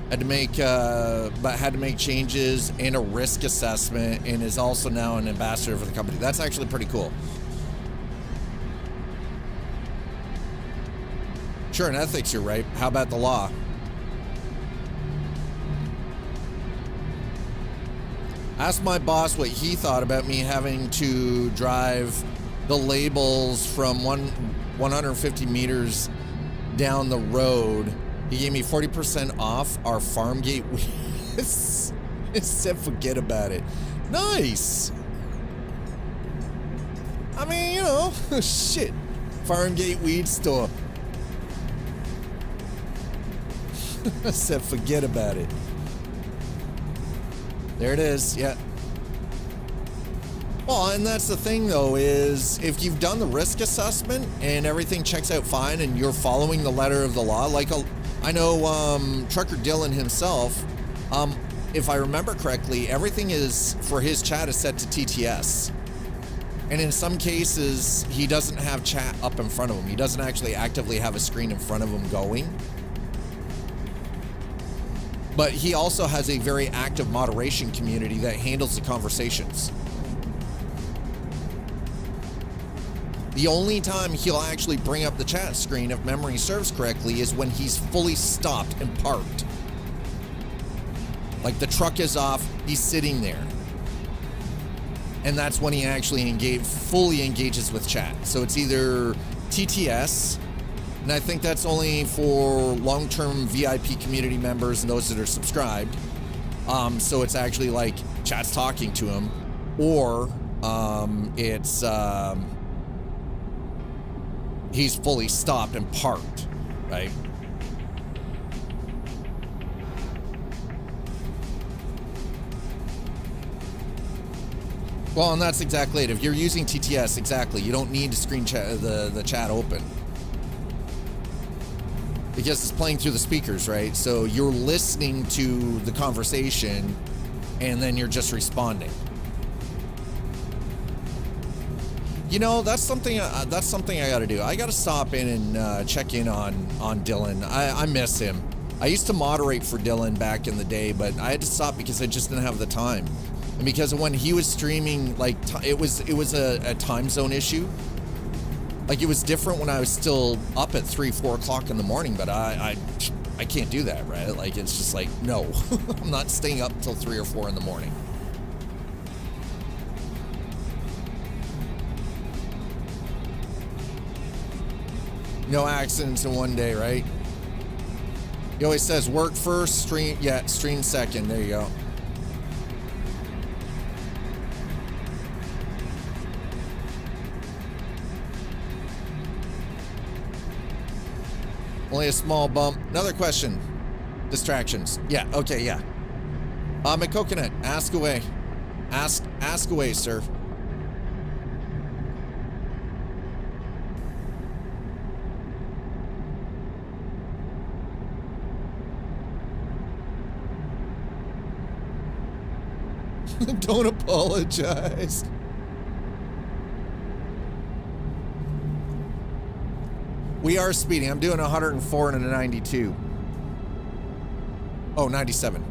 Had to make changes and a risk assessment, and is also now an ambassador for the company. That's actually pretty cool. Sure, in ethics, you're right. How about the law? Asked my boss what he thought about me having to drive the labels from 150 meters down the road. He gave me 40% off our farm gate. He said forget about it. Nice. I mean, you know, shit. Farm gate weed store. I said forget about it. There it is, yeah. Well, and that's the thing, though, is if you've done the risk assessment and everything checks out fine and you're following the letter of the law, like I know Trucker Dylan himself, if I remember correctly, everything is, for his chat, is set to TTS. And in some cases, he doesn't have chat up in front of him. He doesn't actually actively have a screen in front of him going. But he also has a very active moderation community that handles the conversations. The only time he'll actually bring up the chat screen, if memory serves correctly, is when he's fully stopped and parked. Like the truck is off, he's sitting there. And that's when he actually fully engages with chat. So it's either TTS, and I think that's only for long-term VIP community members and those that are subscribed. So it's actually like chat's talking to him, or it's he's fully stopped and parked, right? Well, and that's exactly it. If you're using TTS, exactly, you don't need to screen chat the chat open. Because it's playing through the speakers, right? So you're listening to the conversation and then you're just responding. You know, that's something I got to do. I got to stop in and check in on Dylan. I miss him. I used to moderate for Dylan back in the day, but I had to stop because I just didn't have the time. And because when he was streaming, like it was a time zone issue. Like it was different when I was still up at 3-4 o'clock in the morning, but I can't do that, right? Like it's just like, no, I'm not staying up till 3 or 4 in the morning. No accidents in one day, right? He always says work first, stream second. There you go. Only a small bump. Another question. Distractions. Yeah, okay, yeah. McCoconut, ask away. Ask away, sir. Don't apologize. We are speeding. I'm doing 104 and a 92. Oh, 97.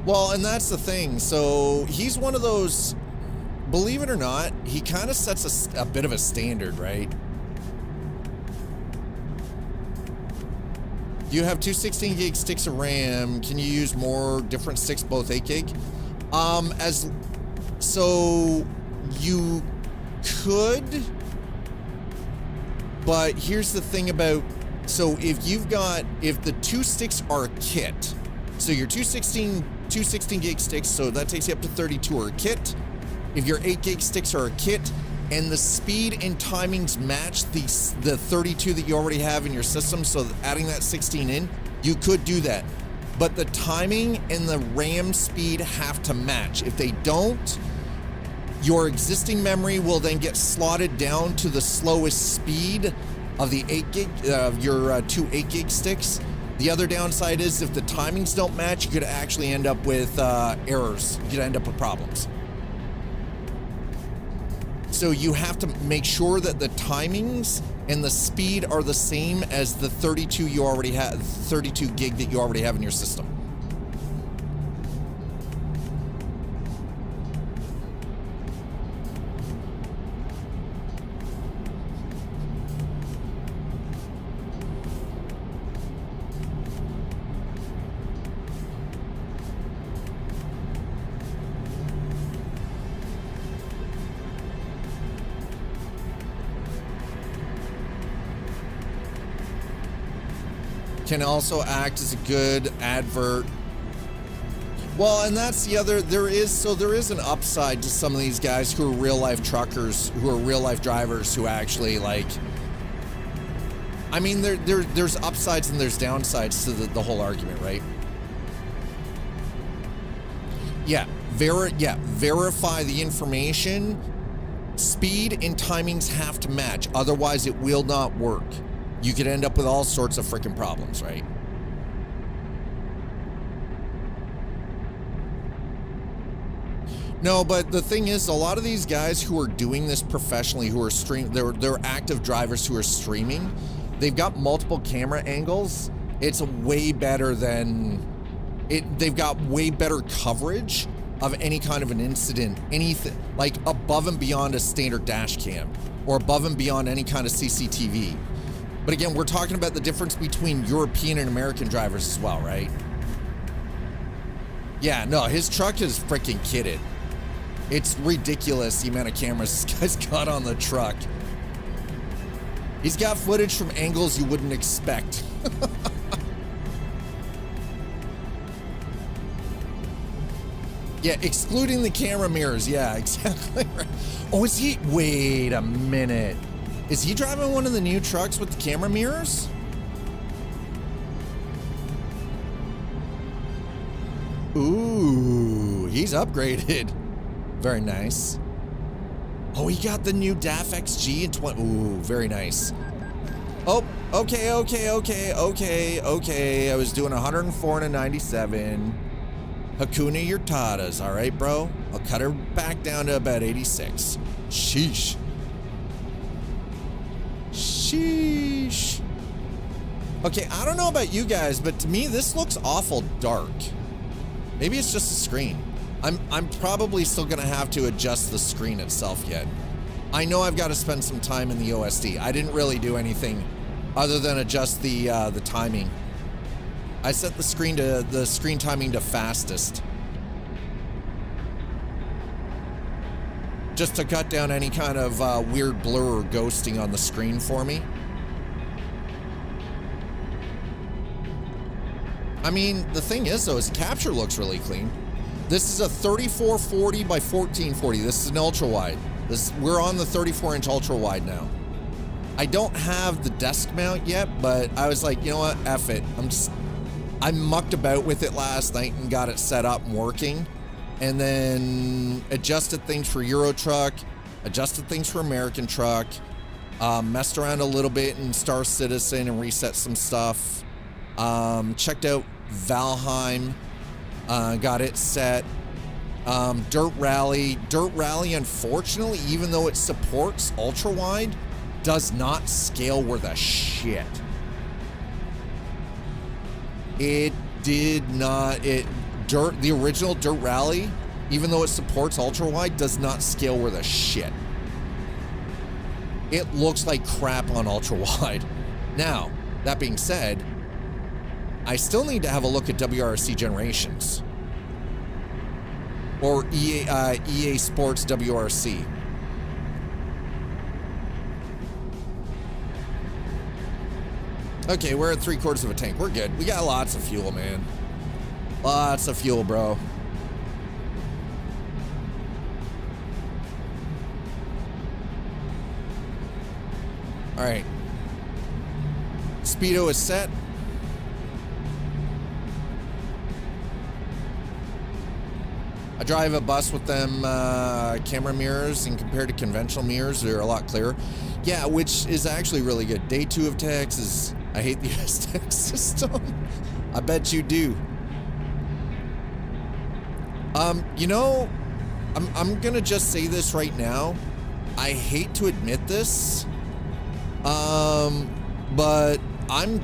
Well, and that's the thing. So he's one of those, believe it or not, he kind of sets a bit of a standard, right? You have two 16 gig sticks of RAM. Can you use more different sticks, both 8 gig? So you could, but here's the thing about, so if the two sticks are a kit, so your two 16 gig sticks, so that takes you up to 32 are a kit. If your 8 gig sticks are a kit and the speed and timings match the 32 that you already have in your system, so adding that 16 in, you could do that. But the timing and the RAM speed have to match. If they don't, your existing memory will then get slotted down to the slowest speed of the 8 gig, your two 8 gig sticks. The other downside is if the timings don't match, you could actually end up with errors. You could end up with problems. So you have to make sure that the timings and the speed are the same as the 32 you already have, 32 gig that you already have in your system. Can also act as a good advert. Well, and that's the other, there is an upside to some of these guys who are real life truckers, who are real life drivers, who actually like, I mean, there's upsides and there's downsides to the whole argument, right? Yeah, verify the information. Speed and timings have to match, otherwise it will not work. You could end up with all sorts of freaking problems, right? No, but the thing is, a lot of these guys who are doing this professionally, who are they're active drivers who are streaming, they've got multiple camera angles. It's way better than they've got way better coverage of any kind of an incident, anything like above and beyond a standard dash cam or above and beyond any kind of CCTV. But again, we're talking about the difference between European and American drivers as well, right? Yeah, no, his truck is freaking kitted. It's ridiculous the amount of cameras this guy's got on the truck. He's got footage from angles you wouldn't expect. Yeah, excluding the camera mirrors. Yeah, exactly right. Oh, is he? Wait a minute. Is he driving one of the new trucks with the camera mirrors? Ooh, he's upgraded. Very nice. Oh, he got the new DAF XG in 20. Ooh, very nice. Oh, okay. I was doing 104 and a 97. Hakuna your tatas, all right, bro? I'll cut her back down to about 86. Sheesh. Sheesh. Okay, I don't know about you guys, but to me, this looks awful dark. Maybe it's just the screen. I'm probably still gonna have to adjust the screen itself yet. I know I've got to spend some time in the OSD. I didn't really do anything other than adjust the timing. I set the screen timing to fastest, just to cut down any kind of weird blur or ghosting on the screen for me. I mean, the thing is though, is the capture looks really clean. This is a 3440 by 1440. This is an ultra wide. We're on the 34-inch ultra wide now. I don't have the desk mount yet, but I was like, you know what, F it. I mucked about with it last night and got it set up and working, and then adjusted things for Euro Truck, adjusted things for American Truck, messed around a little bit in Star Citizen and reset some stuff. Checked out Valheim, got it set. Dirt Rally, unfortunately, even though it supports ultra wide, does not scale worth a shit. It did not. The original Dirt Rally, even though it supports ultra wide, does not scale worth a shit. It looks like crap on ultra wide. Now, that being said, I still need to have a look at WRC Generations or EA Sports WRC. Okay, we're at 3/4 of a tank. We're good. We got lots of fuel, man. Lots of fuel, bro. All right. Speedo is set. I drive a bus with them camera mirrors, and compared to conventional mirrors, they're a lot clearer. Yeah, which is actually really good. Day 2 of tax is, I hate the US tax system. I bet you do. You know, I'm gonna just say this right now. I hate to admit this, but I'm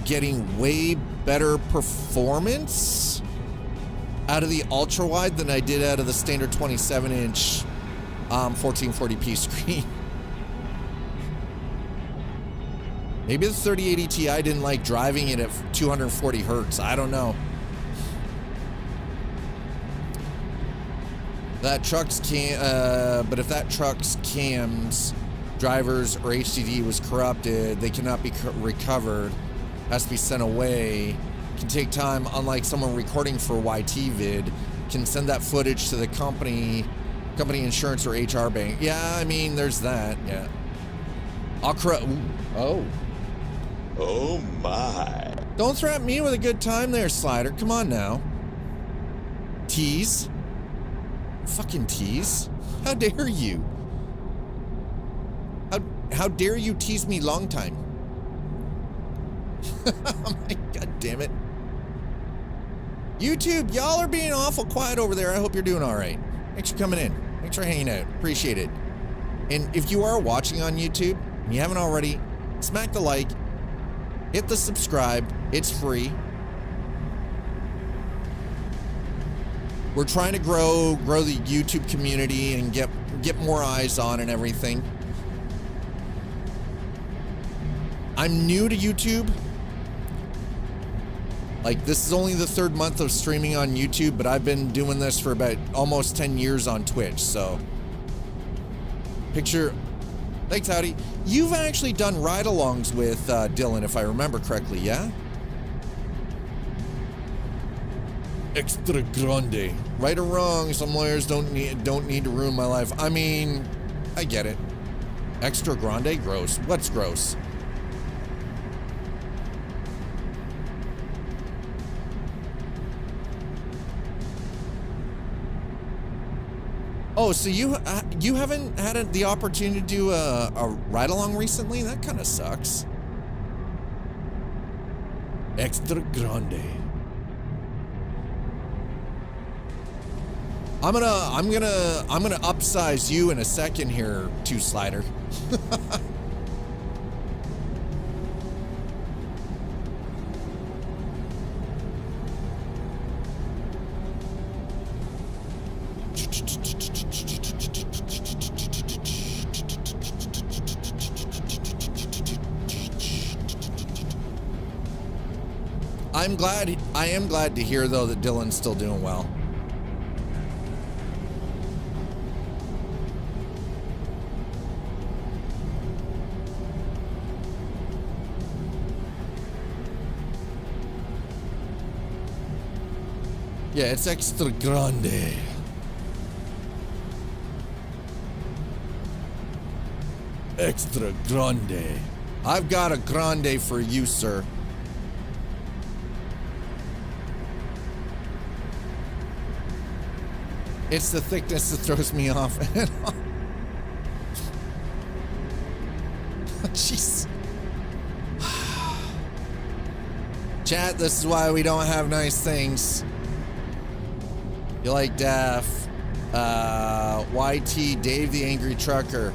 getting way better performance out of the ultra wide than I did out of the standard 27-inch 1440p screen. Maybe the 3080 Ti didn't like driving it at 240 hertz. I don't know. That truck's but if that truck's cams, drivers, or HDD was corrupted, they cannot be recovered. Has to be sent away. Can take time, unlike someone recording for YT vid, can send that footage to the company insurance or HR bank. Yeah, I mean, there's that. Yeah. Oh my. Don't threaten me with a good time there, Slider. Come on now. Tease. Fucking tease. How dare you? How dare you tease me long time? Oh my god damn it. YouTube, y'all are being awful quiet over there. I hope you're doing all right. Thanks for coming in. Thanks for hanging out. Appreciate it. And if you are watching on YouTube and you haven't already, smack the like, hit the subscribe. It's free. We're trying to grow the YouTube community and get more eyes on and everything. I'm new to YouTube. Like, this is only the 3rd month of streaming on YouTube, but I've been doing this for about almost 10 years on Twitch, so. Thanks, Howdy. You've actually done ride-alongs with Dylan, if I remember correctly, yeah? Extra grande. Right or wrong, some lawyers don't need to ruin my life. I mean, I get it. Extra grande? Gross. What's gross? Oh, so you haven't had the opportunity to do a ride-along recently? That kind of sucks. Extra grande. I'm gonna upsize you in a second here, Two Slider. I am glad to hear though that Dylan's still doing well. Yeah, it's extra grande. Extra grande. I've got a grande for you, sir. It's the thickness that throws me off. Jeez. Chat, this is why we don't have nice things. You like Daff. YT, Dave the Angry Trucker.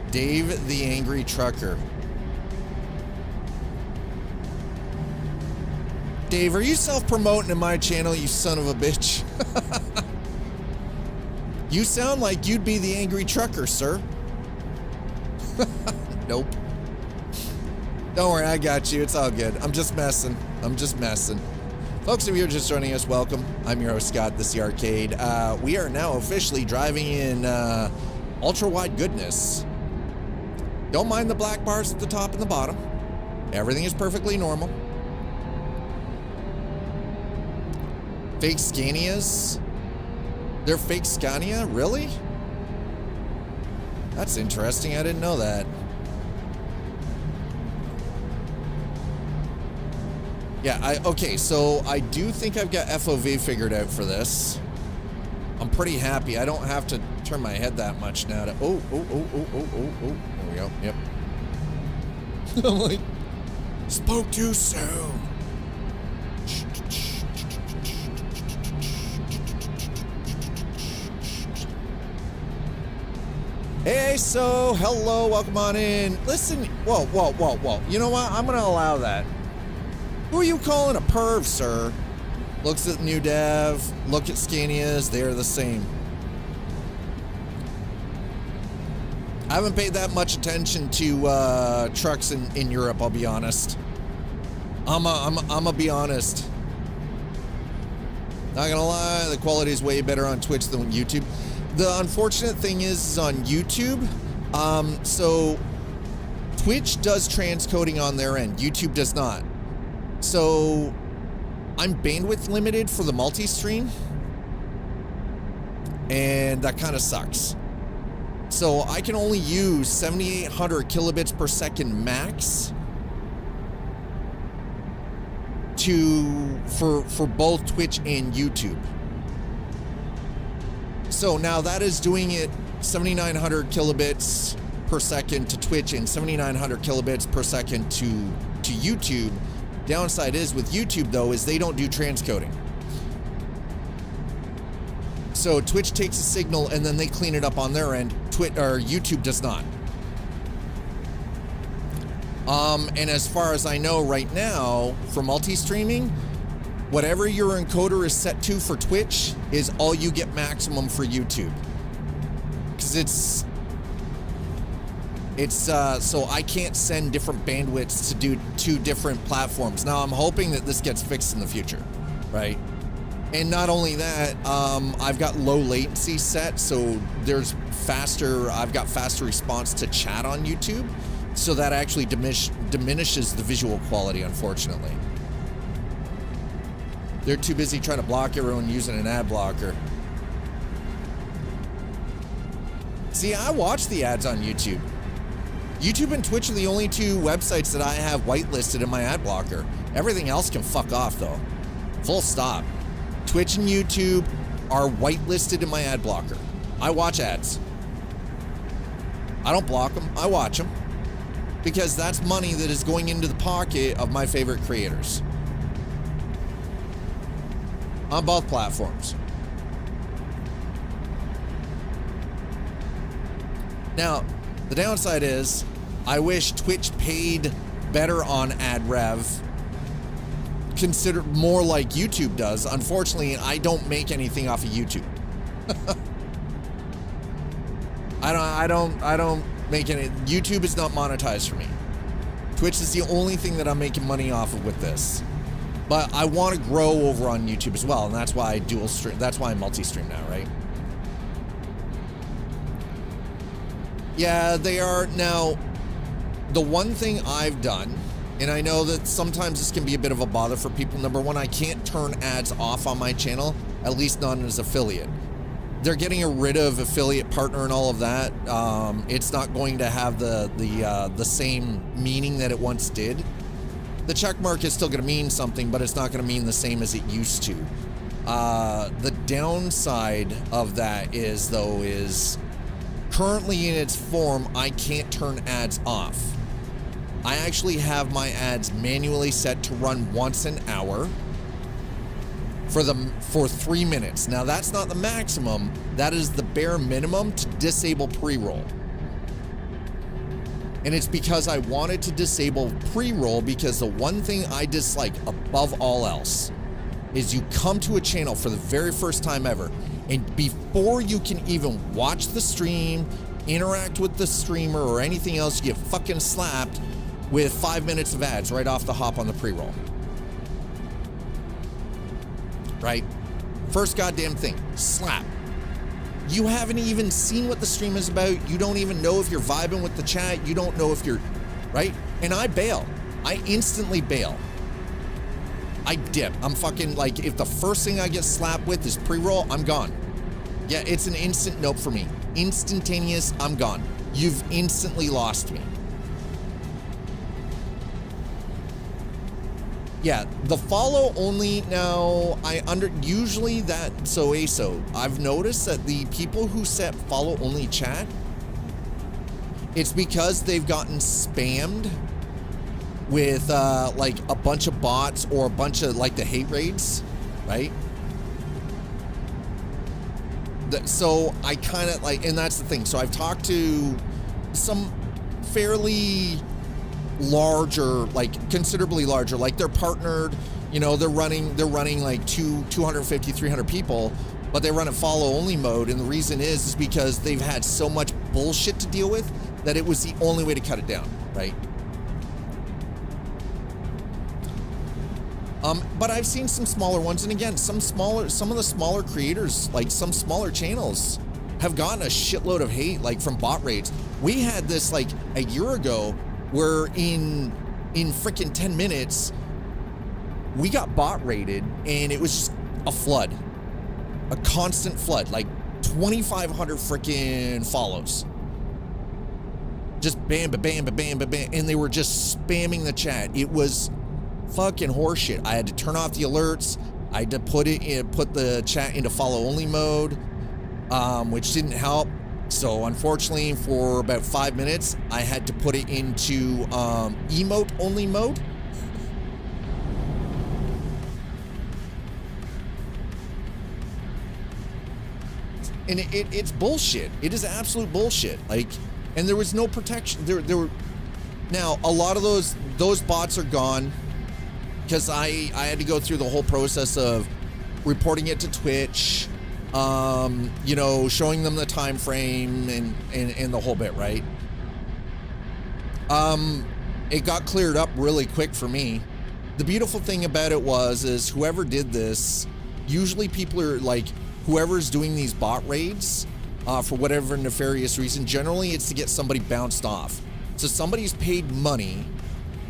Dave the Angry Trucker. Dave, are you self-promoting in my channel, you son of a bitch? You sound like you'd be the Angry Trucker, sir. Nope. Don't worry, I got you. It's all good. I'm just messing. I'm just messing. Folks, if you're just joining us, welcome. I'm your host, Scott, this is the Arcade. We are now officially driving in ultra-wide goodness. Don't mind the black bars at the top and the bottom. Everything is perfectly normal. Fake Scanias? They're fake Scania? Really? That's interesting. I didn't know that. Yeah, okay, so I do think I've got FOV figured out for this. I'm pretty happy. I don't have to turn my head that much now to... Oh. There we go. Yep. I'm like, spoke too soon. Hey, so, hello, welcome on in. Listen, whoa. You know what? I'm going to allow that. Who are you calling a perv, sir? Looks at new dev, look at Scanias, they're the same. I haven't paid that much attention to trucks in Europe, I'll be honest. I'm a be honest. Not gonna lie, the quality is way better on Twitch than YouTube. The unfortunate thing is on YouTube, so Twitch does transcoding on their end, YouTube does not. So I'm bandwidth limited for the multi-stream, and that kind of sucks. So I can only use 7,800 kilobits per second max for both Twitch and YouTube. So now that is doing it 7,900 kilobits per second to Twitch and 7,900 kilobits per second to YouTube. Downside is with YouTube though is they don't do transcoding. So Twitch takes a signal and then they clean it up on their end. YouTube does not. And as far as I know right now, for multi-streaming, whatever your encoder is set to for Twitch is all you get maximum for YouTube. Because so I can't send different bandwidths to do two different platforms. Now I'm hoping that this gets fixed in the future, right? And not only that, I've got low latency set, so I've got faster response to chat on YouTube, so that actually diminishes the visual quality, unfortunately. They're too busy trying to block everyone using an ad blocker. See, I watch the ads on YouTube. YouTube and Twitch are the only two websites that I have whitelisted in my ad blocker. Everything else can fuck off, though. Full stop. Twitch and YouTube are whitelisted in my ad blocker. I watch ads. I don't block them. I watch them. Because that's money that is going into the pocket of my favorite creators. On both platforms. Now, the downside is, I wish Twitch paid better on ad rev, considered more like YouTube does. Unfortunately, I don't make anything off of YouTube. I don't make any. YouTube is not monetized for me. Twitch is the only thing that I'm making money off of with this. But I want to grow over on YouTube as well, and that's why I dual stream. That's why I multi-stream now, right? Yeah, they are. Now, the one thing I've done, and I know that sometimes this can be a bit of a bother for people. Number one, I can't turn ads off on my channel, at least not as affiliate. They're getting rid of affiliate partner and all of that. It's not going to have the same meaning that it once did. The check mark is still going to mean something, but it's not going to mean the same as it used to. The downside of that is, currently in its form, I can't turn ads off. I actually have my ads manually set to run once an hour for 3 minutes. Now that's not the maximum, that is the bare minimum to disable pre-roll. And it's because I wanted to disable pre-roll, because the one thing I dislike above all else is you come to a channel for the very first time ever, and before you can even watch the stream, interact with the streamer or anything else, you get fucking slapped with 5 minutes of ads right off the hop on the pre-roll. Right? First goddamn thing, slap. You haven't even seen what the stream is about. You don't even know if you're vibing with the chat. You don't know if you're, right? And I bail. I instantly bail. I dip. I'm fucking like, if the first thing I get slapped with is pre-roll, I'm gone. Yeah, it's an instant nope for me. Instantaneous, I'm gone. You've instantly lost me. Yeah, the follow only now, usually that, so I've noticed that the people who set follow only chat, it's because they've gotten spammed with like a bunch of bots or a bunch of like the hate raids, right? So I kind of like, and that's the thing. So I've talked to some fairly larger, like considerably larger, like they're partnered, you know, they're running like 250, 300 people, but they run at follow only mode. And the reason is because they've had so much bullshit to deal with that it was the only way to cut it down, right? But I've seen some smaller ones, and again, some of the smaller creators, like some smaller channels, have gotten a shitload of hate, like from bot raids. We had this like a year ago, where in freaking 10 minutes, we got bot raided, and it was just a flood, a constant flood, like 2,500 freaking follows. Just bam, ba bam, ba bam, ba bam, and they were just spamming the chat. It was fucking horseshit. I had to turn off the alerts. I had to put the chat into follow only mode, which didn't help. So unfortunately, for about 5 minutes, I had to put it into emote only mode. And it's bullshit. It is absolute bullshit. Like, and there was no protection. There were, now a lot of those bots are gone, because I had to go through the whole process of reporting it to Twitch, you know, showing them the time frame and the whole bit, right? It got cleared up really quick for me. The beautiful thing about it is whoever did this, usually people are like, whoever's doing these bot raids, for whatever nefarious reason, generally it's to get somebody bounced off. So somebody's paid money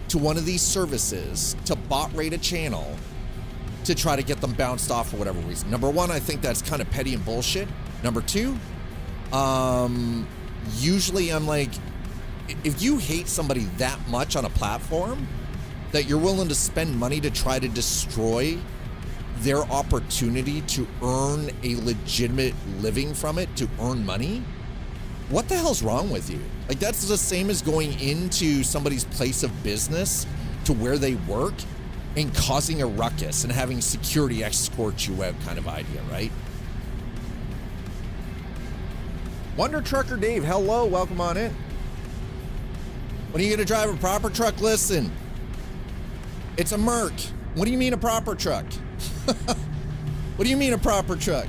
to one of these services to bot raid a channel to try to get them bounced off for whatever reason. Number one, I think that's kind of petty and bullshit. Number two, usually I'm like, if you hate somebody that much on a platform that you're willing to spend money to try to destroy their opportunity to earn a legitimate living from it, to earn money, what the hell's wrong with you? Like, that's the same as going into somebody's place of business to where they work and causing a ruckus and having security escort you out kind of idea, right? Wonder Trucker Dave, hello, welcome on in. When are you gonna drive a proper truck? Listen, it's a Merc. What do you mean a proper truck? What do you mean a proper truck?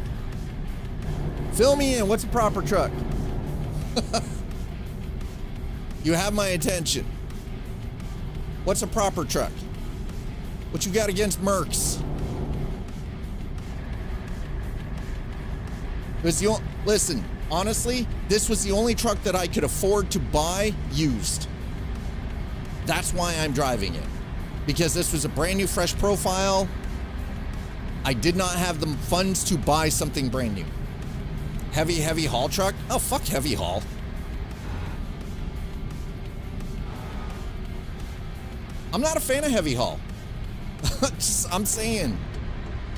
Fill me in, what's a proper truck? You have my attention. What's a proper truck? What you got against Mercs? Listen, honestly, this was the only truck that I could afford to buy used. That's why I'm driving it. Because this was a brand new, fresh profile. I did not have the funds to buy something brand new. Heavy haul truck? Oh, fuck heavy haul. I'm not a fan of heavy haul. I'm saying,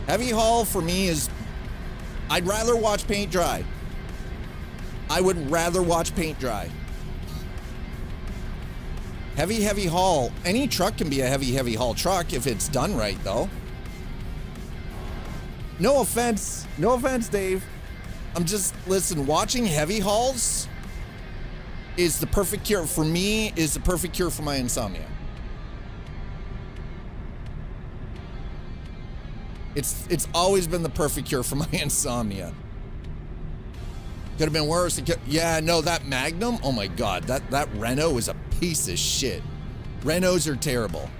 heavy haul for me is, I'd rather watch paint dry. I would rather watch paint dry. Heavy haul. Any truck can be a heavy haul truck if it's done right, though. No offense, Dave. I'm just, listen, watching heavy hauls is the perfect cure for me, is the perfect cure for my insomnia. It's always been the perfect cure for my insomnia. Could have been worse. Yeah, no, that Magnum, oh my God, that Renault is a piece of shit. Renaults are terrible.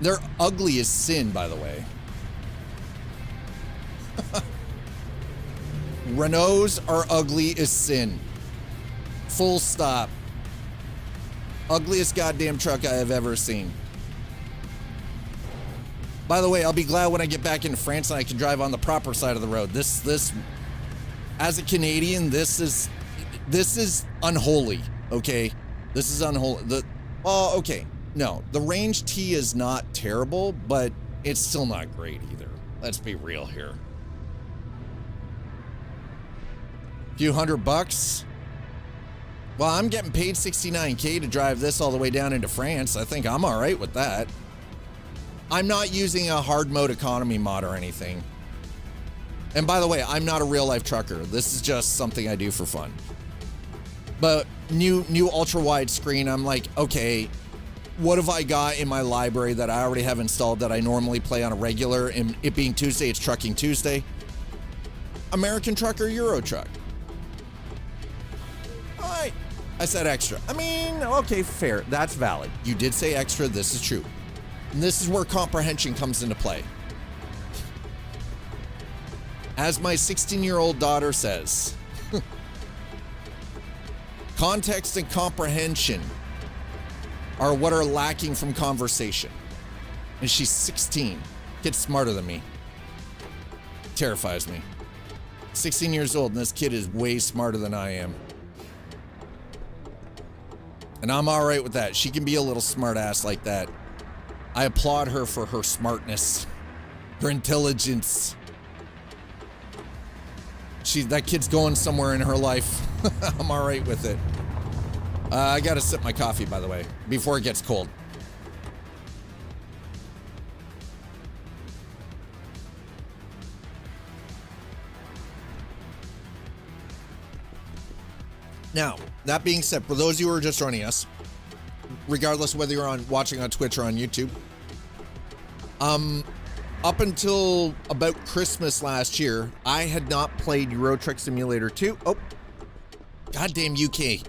They're ugly as sin, by the way. Renaults are ugly as sin. Full stop. Ugliest goddamn truck I have ever seen. By the way, I'll be glad when I get back into France and I can drive on the proper side of the road. This, as a Canadian, this is unholy, okay? This is unholy. Okay. No, the Range T is not terrible, but it's still not great either. Let's be real here. Few $100. Well, I'm getting paid $69K to drive this all the way down into France. I think I'm all right with that. I'm not using a hard mode economy mod or anything. And by the way, I'm not a real life trucker. This is just something I do for fun. But new ultra wide screen, I'm like, okay, what have I got in my library that I already have installed that I normally play on a regular? And it being Tuesday, it's Trucking Tuesday. American Trucker, Euro Truck. All right, I said extra. I mean, okay, fair. That's valid. You did say extra. This is true. And this is where comprehension comes into play. As my 16-year-old daughter says, context and comprehension are what are lacking from conversation. And she's 16. Kid's smarter than me. Terrifies me. 16 years old, and this kid is way smarter than I am. And I'm all right with that. She can be a little smart ass like that. I applaud her for her smartness, her intelligence. That kid's going somewhere in her life. I'm all right with it. I gotta sip my coffee, by the way, before it gets cold. Now, that being said, for those of you who are just joining us, regardless of whether you're watching on Twitch or on YouTube, up until about Christmas last year, I had not played Euro Truck Simulator 2. Oh, goddamn UK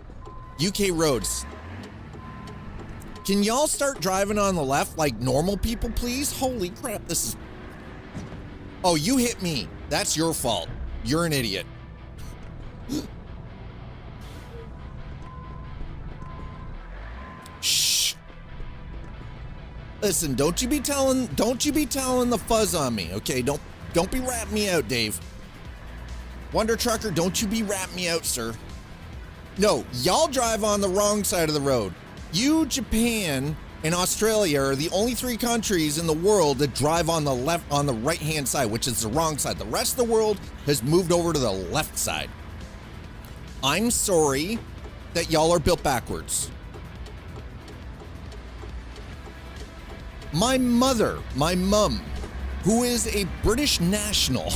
roads. Can y'all start driving on the left like normal people, please? Holy crap, this is... Oh, you hit me. That's your fault. You're an idiot. Shh. Listen, don't you be telling the fuzz on me, okay? Don't be ratting me out, Dave. Wonder Trucker, don't you be ratting me out, sir. No, y'all drive on the wrong side of the road. You, Japan, and Australia are the only 3 countries in the world that drive on the right-hand side, which is the wrong side. The rest of the world has moved over to the left side. I'm sorry that y'all are built backwards. My mum, who is a British national.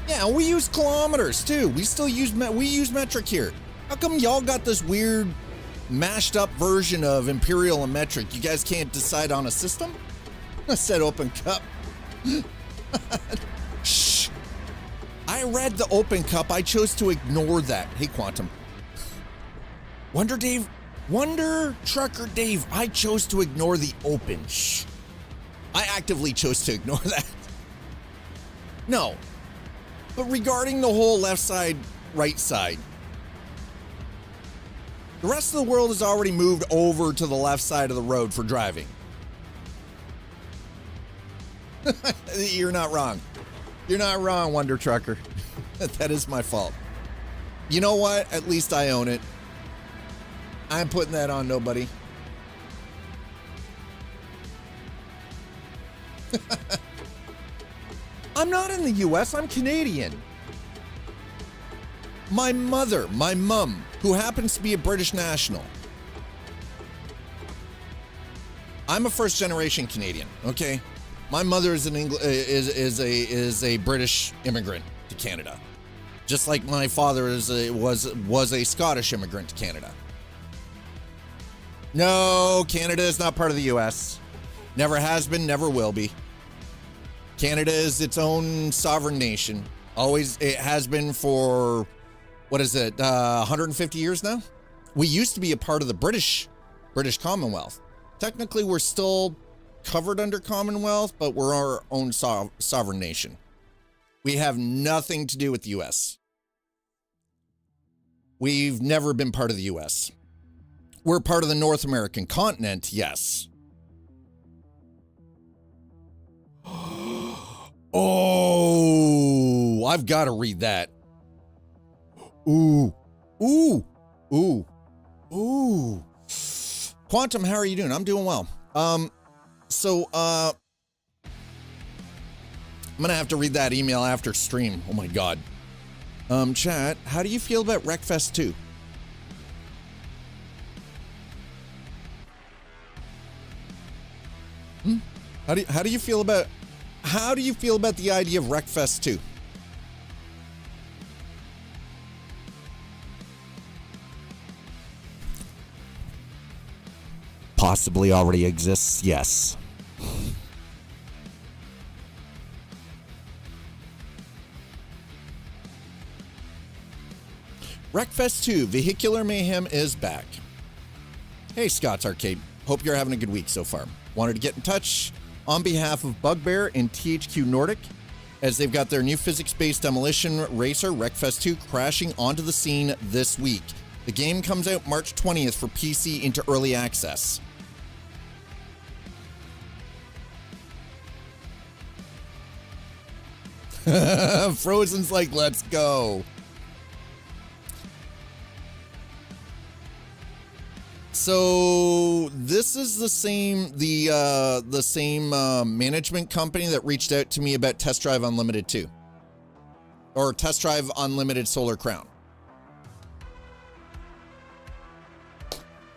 Yeah, we use kilometers too. We use metric here. How come y'all got this weird mashed up version of imperial and metric? You guys can't decide on a system? I said open cup. Shh. I read the open cup. I chose to ignore that. Hey, Quantum. Wonder Trucker Dave, I chose to ignore the open. Shh. I actively chose to ignore that. No. But regarding the whole left side, right side, the rest of the world has already moved over to the left side of the road for driving. You're not wrong. You're not wrong, Wonder Trucker. That is my fault. You know what? At least I own it. I'm putting that on nobody. I'm not in the US, I'm Canadian. My mother, my mum, who happens to be a British national. I'm a first generation Canadian, okay? My mother is is a British immigrant to Canada. Just like my father was a Scottish immigrant to Canada. No, Canada is not part of the US. Never has been, never will be. Canada is its own sovereign nation. Always, it has been for, what is it, 150 years now? We used to be a part of the British Commonwealth. Technically, we're still covered under Commonwealth, but we're our own sovereign nation. We have nothing to do with the US. We've never been part of the US. We're part of the North American continent, yes. Oh, I've got to read that. Ooh, ooh, ooh, ooh. Quantum, how are you doing? I'm doing well. I'm gonna have to read that email after stream. Oh my God. Chat, how do you feel about Wreckfest 2? How do you feel about the idea of Wreckfest 2? Possibly already exists, yes. Wreckfest 2, Vehicular Mayhem is back. Hey, Scott's Arcade. Hope you're having a good week so far. Wanted to get in touch on behalf of Bugbear and THQ Nordic, as they've got their new physics-based demolition racer, Wreckfest 2, crashing onto the scene this week. The game comes out March 20th for PC into early access. Frozen's like, let's go. So this is the same management company that reached out to me about Test Drive Unlimited 2, or Test Drive Unlimited Solar Crown.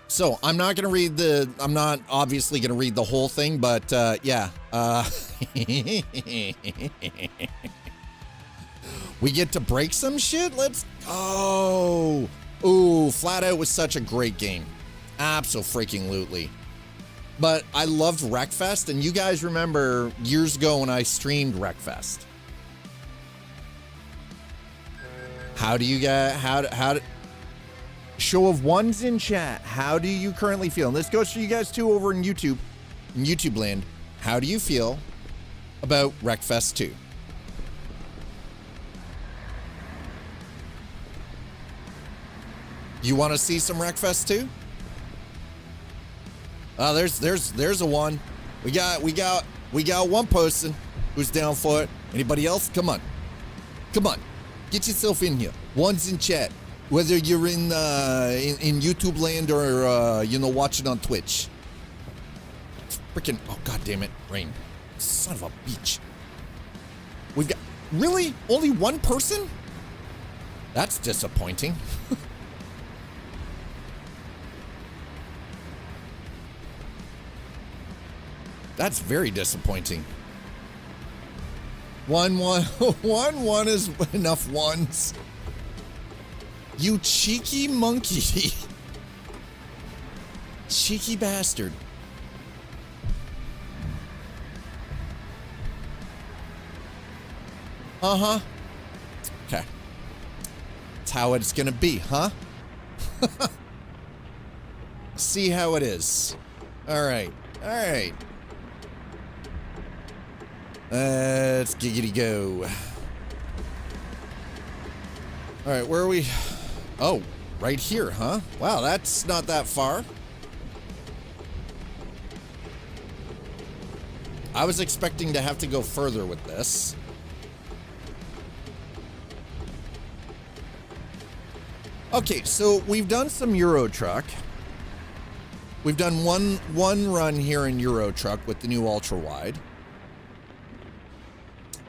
So I'm not obviously gonna read the whole thing, but yeah. We get to break some shit. Let's go. Ooh, Flat Out was such a great game. Abso-freaking-lutely. But I loved Wreckfest, and you guys remember years ago when I streamed Wreckfest. How do you guys, show of ones in chat, how do you currently feel? And this goes for you guys too over in YouTube land. How do you feel about Wreckfest 2? You want to see some Wreckfest 2? There's a one. We got one person who's down for it. Anybody else? Come on. Get yourself in here. One's in chat. Whether you're in YouTube land or watching on Twitch. Freaking, oh god damn it, Rain. Son of a bitch. We've got, really? Only one person? That's disappointing. That's very disappointing. One is enough ones. You cheeky monkey. Cheeky bastard. Uh-huh. Okay. That's how it's gonna be, huh? See how it is. Alright. Let's giggity go. Alright, where are we? Oh, right here, huh? Wow, that's not that far. I was expecting to have to go further with this. Okay, so we've done some Euro Truck. We've done one run here in Euro Truck with the new ultra-wide.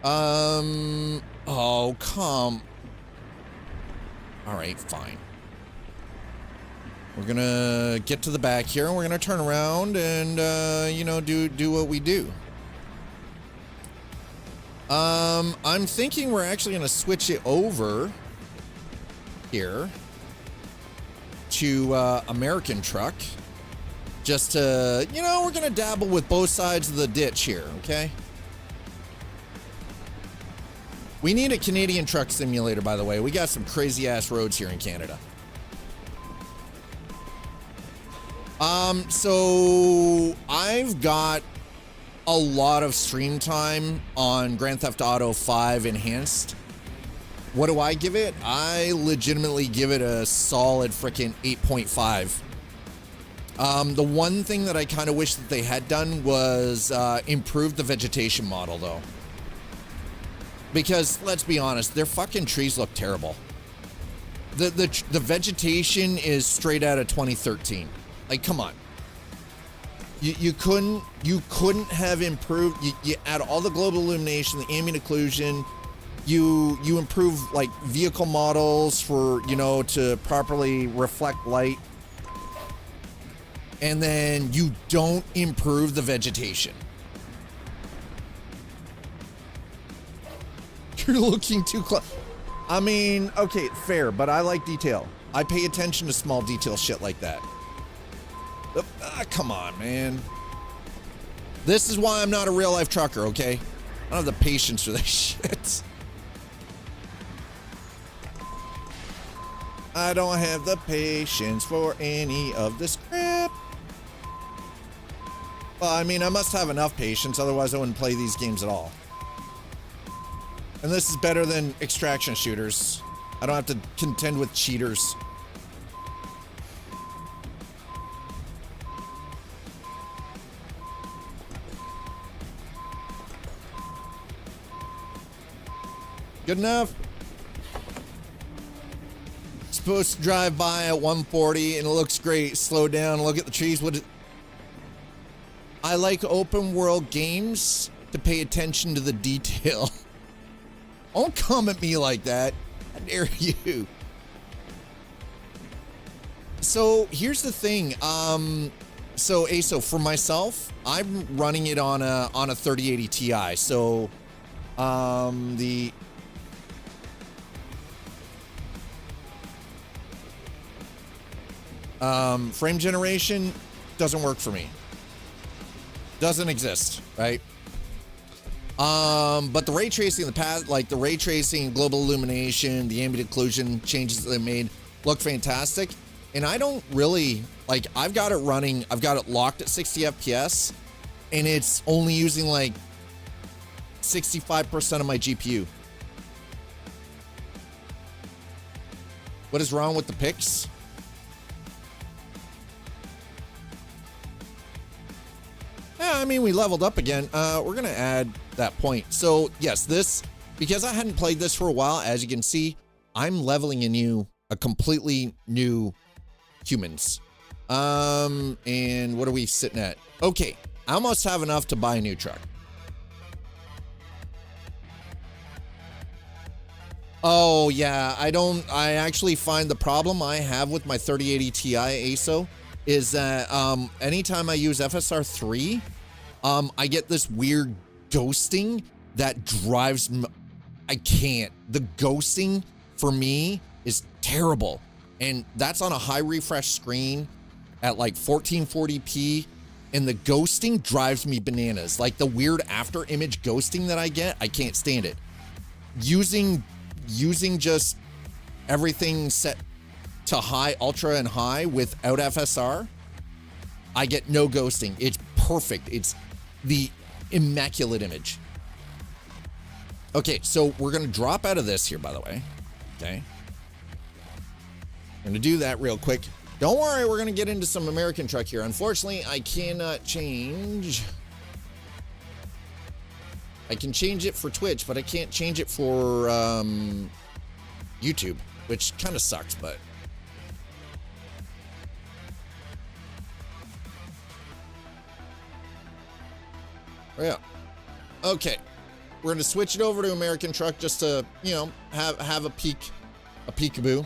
Oh, come. All right, fine. We're gonna get to the back here, and we're gonna turn around and, you know, do what we do. I'm thinking we're actually gonna switch it over here to American truck. Just to, you know, we're gonna dabble with both sides of the ditch here, okay? We need a Canadian truck simulator, by the way. We got some crazy ass roads here in Canada. So I've got a lot of stream time on Grand Theft Auto 5 Enhanced. What do I give it? I legitimately give it a solid freaking 8.5. The one thing that I kind of wish that they had done was improve the vegetation model, though. Because let's be honest, their fucking trees look terrible. The vegetation is straight out of 2013. Like, come on. You couldn't have improved. You add all the global illumination, the ambient occlusion. You improve like vehicle models for, you know, to properly reflect light. And then you don't improve the vegetation. You're looking too close. I mean, okay, fair, but I like detail. I pay attention to small detail shit like that. Come on, man. This is why I'm not a real life trucker, okay? I don't have the patience for this shit. I don't have the patience for any of this crap. Well, I mean, I must have enough patience, otherwise I wouldn't play these games at all. And this is better than extraction shooters. I don't have to contend with cheaters. Good enough. Supposed to drive by at 140 and it looks great. Slow down, look at the trees. I like open world games to pay attention to the detail. Don't come at me like that. How dare you? So here's the thing. So ASO, for myself, I'm running it on a 3080 Ti. So the frame generation doesn't work for me. Doesn't exist, right? But the ray tracing, the ray tracing, global illumination, the ambient occlusion changes that they made look fantastic. And I don't really, like, I've got it running, I've got it locked at 60 FPS, and it's only using like 65% of my GPU. What is wrong with the pics? Yeah, I mean, we leveled up again. We're gonna add that point. So yes, this, because I hadn't played this for a while, as you can see, I'm leveling a completely new humans. And what are we sitting at? Okay, I almost have enough to buy a new truck. Oh yeah, I actually find the problem I have with my 3080 Ti ASO is that anytime I use FSR 3, I get this weird ghosting that drives me. I can't. The ghosting for me is terrible. And that's on a high refresh screen at like 1440p. And the ghosting drives me bananas. Like the weird after image ghosting that I get, I can't stand it. Using just everything set to high, ultra and high without FSR, I get no ghosting. It's perfect. It's the immaculate image. Okay, so we're gonna drop out of this here, by the way. Okay. I'm gonna do that real quick. Don't worry, we're gonna get into some American truck here. Unfortunately, I cannot change. I can change it for Twitch, but I can't change it for YouTube, which kind of sucks, but. Oh, yeah. Okay. We're gonna switch it over to American truck just to, you know, have a peekaboo.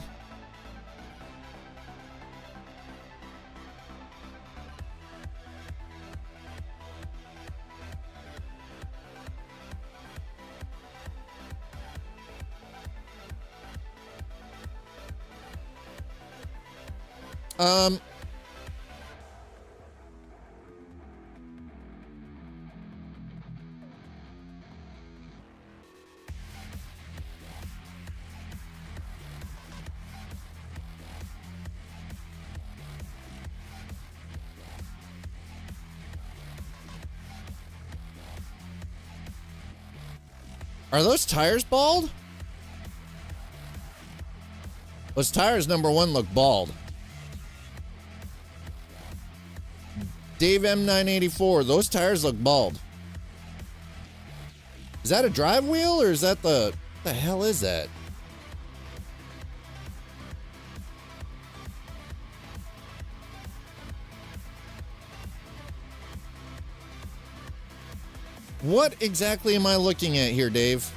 Um, are those tires bald? Those tires, number one, look bald. Dave M984, those tires look bald. Is that a drive wheel or is that the hell is that? What exactly am I looking at here, Dave?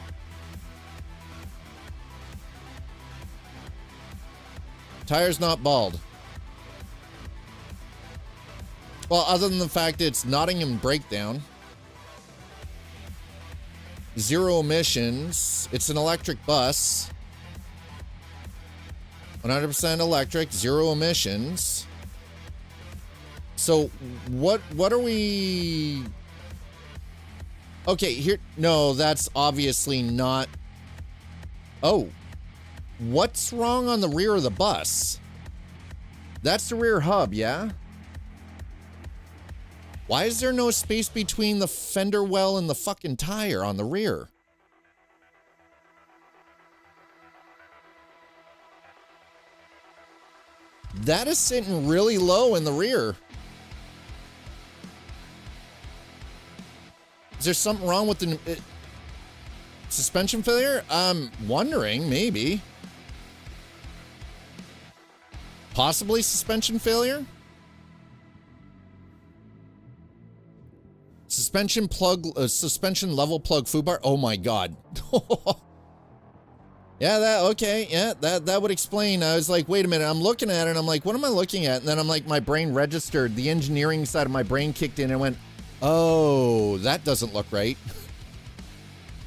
Tire's not bald. Well, other than the fact it's Nottingham breakdown. 0 emissions. It's an electric bus. 100% electric, 0 emissions. So what are we... Okay, here, no, that's obviously not. Oh, what's wrong on the rear of the bus? That's the rear hub, yeah? Why is there no space between the fender well and the fucking tire on the rear? That is sitting really low in the rear. Is there something wrong with the suspension failure? I'm wondering, maybe. Possibly suspension failure? Suspension level plug foobar. Oh my god. Yeah, that would explain. I was like, wait a minute, I'm looking at it and I'm like, what am I looking at? And then I'm like, my brain registered, the engineering side of my brain kicked in and went, oh, that doesn't look right.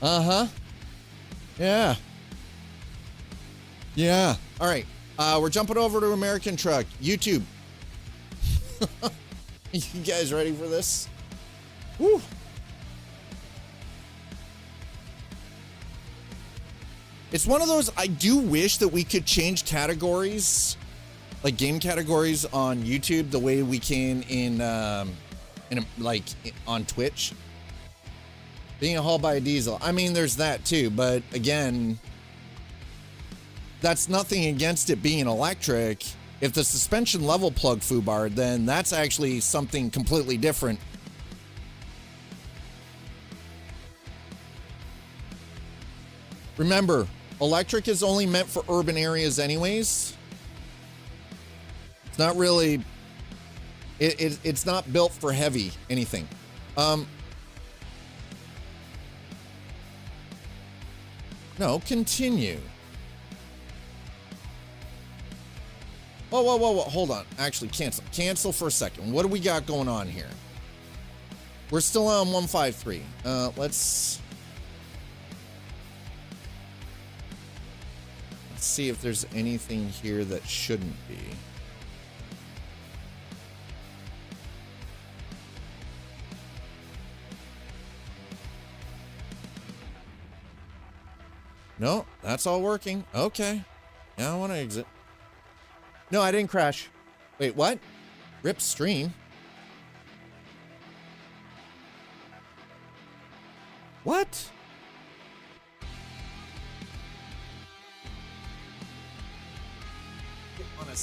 Uh-huh. Yeah. Yeah. All right. We're jumping over to American Truck. YouTube. You guys ready for this? Woo. It's one of those, I do wish that we could change categories, like game categories on YouTube the way we can like on Twitch. Being a haul by a diesel. I mean, there's that too, but again, that's nothing against it being electric. If the suspension level plug foobar, then that's actually something completely different. Remember, electric is only meant for urban areas anyways. It's not really, it's not built for heavy anything. No, continue. Whoa, hold on. Actually, cancel. Cancel for a second. What do we got going on here? We're still on 153. Let's see if there's anything here that shouldn't be. No, that's all working. Okay. Now I want to exit. No, I didn't crash. Wait, what? Rip stream. What? On a